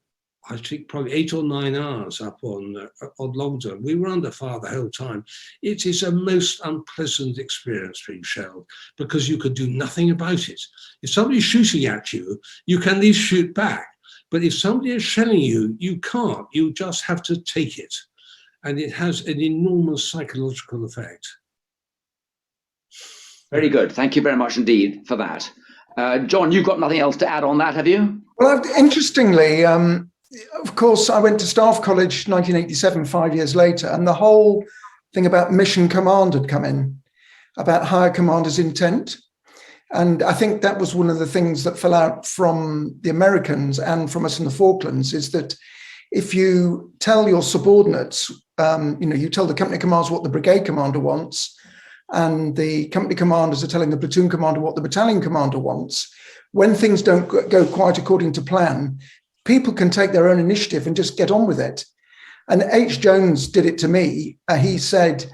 I think, probably 8 or 9 hours up on Longdon. We were under fire the whole time. It is a most unpleasant experience being shelled, because you could do nothing about it. If somebody's shooting at you, you can at least shoot back. But if somebody is shelling you, you can't. You just have to take it. And it has an enormous psychological effect. Very good. Thank you very much indeed for that. John, you've got nothing else to add on that, have you? Well, interestingly, of course, I went to Staff College 1987, 5 years later, and the whole thing about mission command had come in, about higher commander's intent. And I think that was one of the things that fell out from the Americans and from us in the Falklands, is that if you tell your subordinates, you tell the company commanders what the brigade commander wants, and the company commanders are telling the platoon commander what the battalion commander wants, when things don't go quite according to plan, people can take their own initiative and just get on with it. And H. Jones did it to me. He said,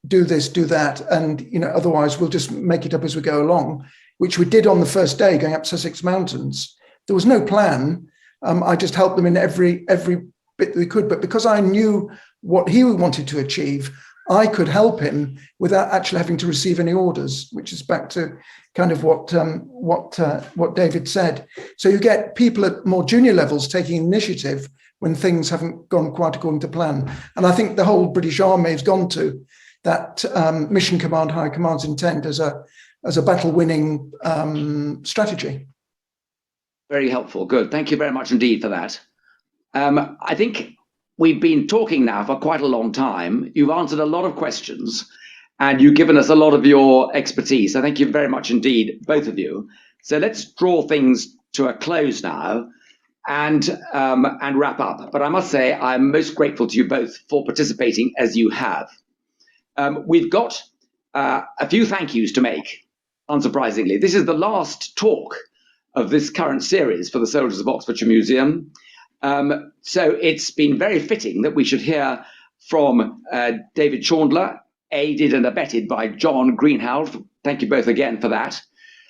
do this, do that, and otherwise we'll just make it up as we go along, which we did on the first day going up Sussex Mountains. There was no plan. I just helped them in every bit that we could. But because I knew what he wanted to achieve, I could help him without actually having to receive any orders, which is back to kind of what David said. So you get people at more junior levels taking initiative when things haven't gone quite according to plan. And I think the whole British Army has gone to that mission command, high command's intent as a battle-winning strategy. Very helpful. Good. Thank you very much indeed for that. I think we've been talking now for quite a long time. You've answered a lot of questions, and you've given us a lot of your expertise. So thank you very much indeed, both of you. So let's draw things to a close now and wrap up. But I must say, I'm most grateful to you both for participating as you have. We've got a few thank yous to make, unsurprisingly. This is the last talk of this current series for the Soldiers of Oxfordshire Museum. So it's been very fitting that we should hear from David Chaundler, aided and abetted by John Greenhalgh. Thank you both again for that.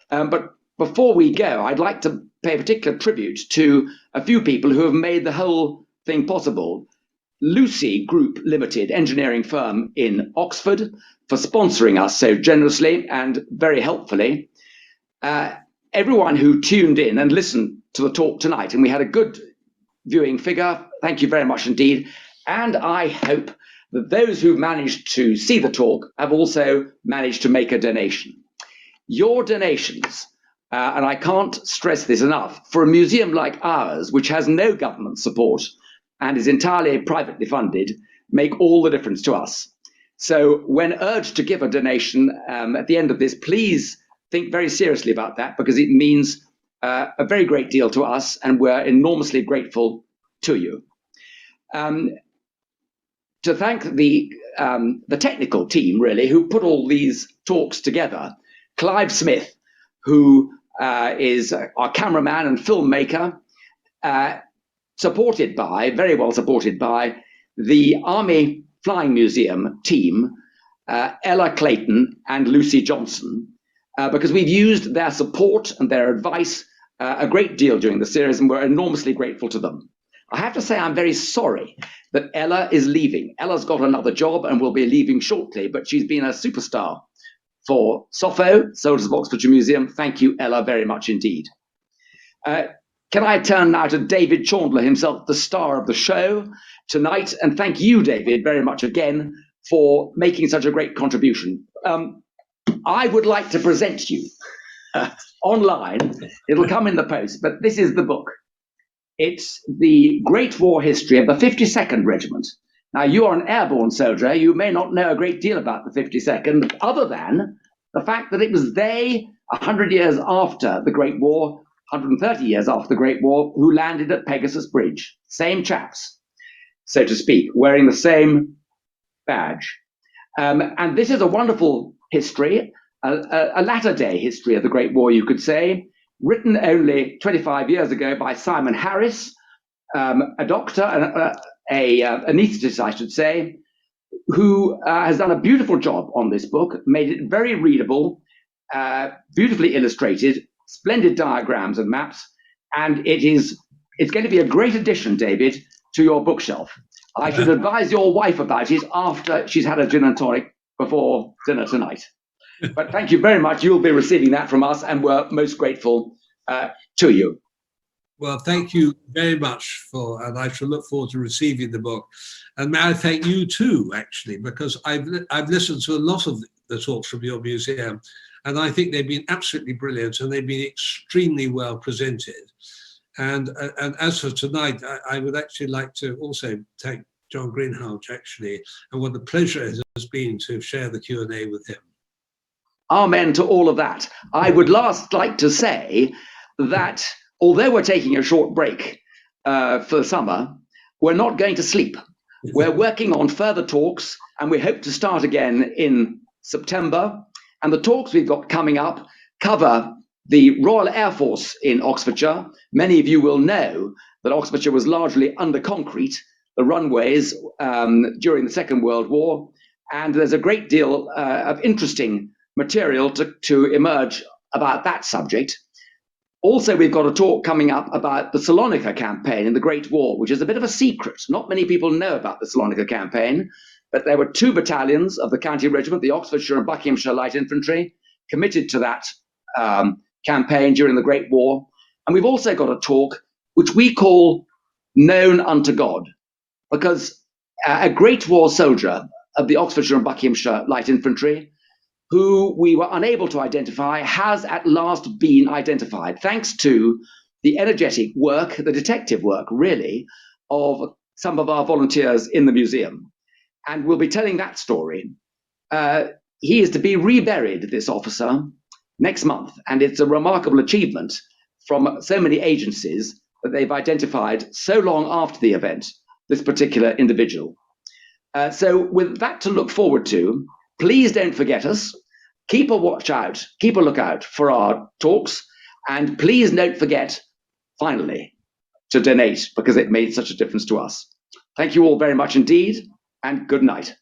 But before we go, I'd like to pay particular tribute to a few people who have made the whole thing possible. Lucy Group Limited, engineering firm in Oxford, for sponsoring us so generously and very helpfully. Everyone who tuned in and listened to the talk tonight, and we had a good viewing figure. Thank you very much indeed. And I hope that those who've managed to see the talk have also managed to make a donation. Your donations, and I can't stress this enough, for a museum like ours, which has no government support and is entirely privately funded, make all the difference to us. So when urged to give a donation at the end of this, please think very seriously about that, because it means a very great deal to us, and we're enormously grateful to you. To thank the technical team, really, who put all these talks together. Clive Smith, who is our cameraman and filmmaker, very well supported by the Army Flying Museum team, Ella Clayton and Lucy Johnson, because we've used their support and their advice a great deal during the series, and we're enormously grateful to them. I have to say I'm very sorry that Ella is leaving. Ella's got another job and will be leaving shortly, but she's been a superstar for SOFO, Soldiers of Oxfordshire Museum. Thank you, Ella, very much indeed. Can I turn now to David Chaundler himself, the star of the show tonight, and thank you, David, very much again for making such a great contribution. I would like to present you online. It'll come in the post, but this is the book. It's the Great War history of the 52nd Regiment. Now, you are an airborne soldier. You may not know a great deal about the 52nd, other than the fact that it was they, 100 years after the Great War, 130 years after the Great War, who landed at Pegasus Bridge. Same chaps, so to speak, wearing the same badge. And this is a wonderful history, a latter-day history of the Great War, you could say, written only 25 years ago by Simon Harris, a doctor, an anaesthetist, I should say, who has done a beautiful job on this book, made it very readable, beautifully illustrated, splendid diagrams and maps, and it's going to be a great addition, David, to your bookshelf. I should advise your wife about it after she's had a gin and tonic before dinner tonight. But thank you very much. You'll be receiving that from us, and we're most grateful to you. Well, thank you very much and I shall look forward to receiving the book. And may I thank you too, actually, because I've listened to a lot of the talks from your museum, and I think they've been absolutely brilliant, and they've been extremely well presented. And as for tonight, I would actually like to also thank John Greenhalgh, actually, and what a pleasure it has been to share the Q&A with him. Amen to all of that. I would last like to say that although we're taking a short break for the summer, we're not going to sleep. We're working on further talks, and we hope to start again in September. And the talks we've got coming up cover the Royal Air Force in Oxfordshire. Many of you will know that Oxfordshire was largely under concrete, the runways during the Second World War. And there's a great deal of interesting material to emerge about that subject. Also, we've got a talk coming up about the Salonika campaign in the Great War, which is a bit of a secret. Not many people know about the Salonika campaign, but there were 2 battalions of the County Regiment, the Oxfordshire and Buckinghamshire Light Infantry, committed to that campaign during the Great War. And we've also got a talk which we call Known Unto God, because a Great War soldier of the Oxfordshire and Buckinghamshire Light Infantry, who we were unable to identify, has at last been identified, thanks to the energetic work, the detective work, really, of some of our volunteers in the museum. And we'll be telling that story. He is to be reburied, this officer, next month, and it's a remarkable achievement from so many agencies that they've identified so long after the event, this particular individual. So with that to look forward to, please don't forget us. Keep a lookout for our talks, and please don't forget, finally, to donate, because it made such a difference to us. Thank you all very much indeed, and good night.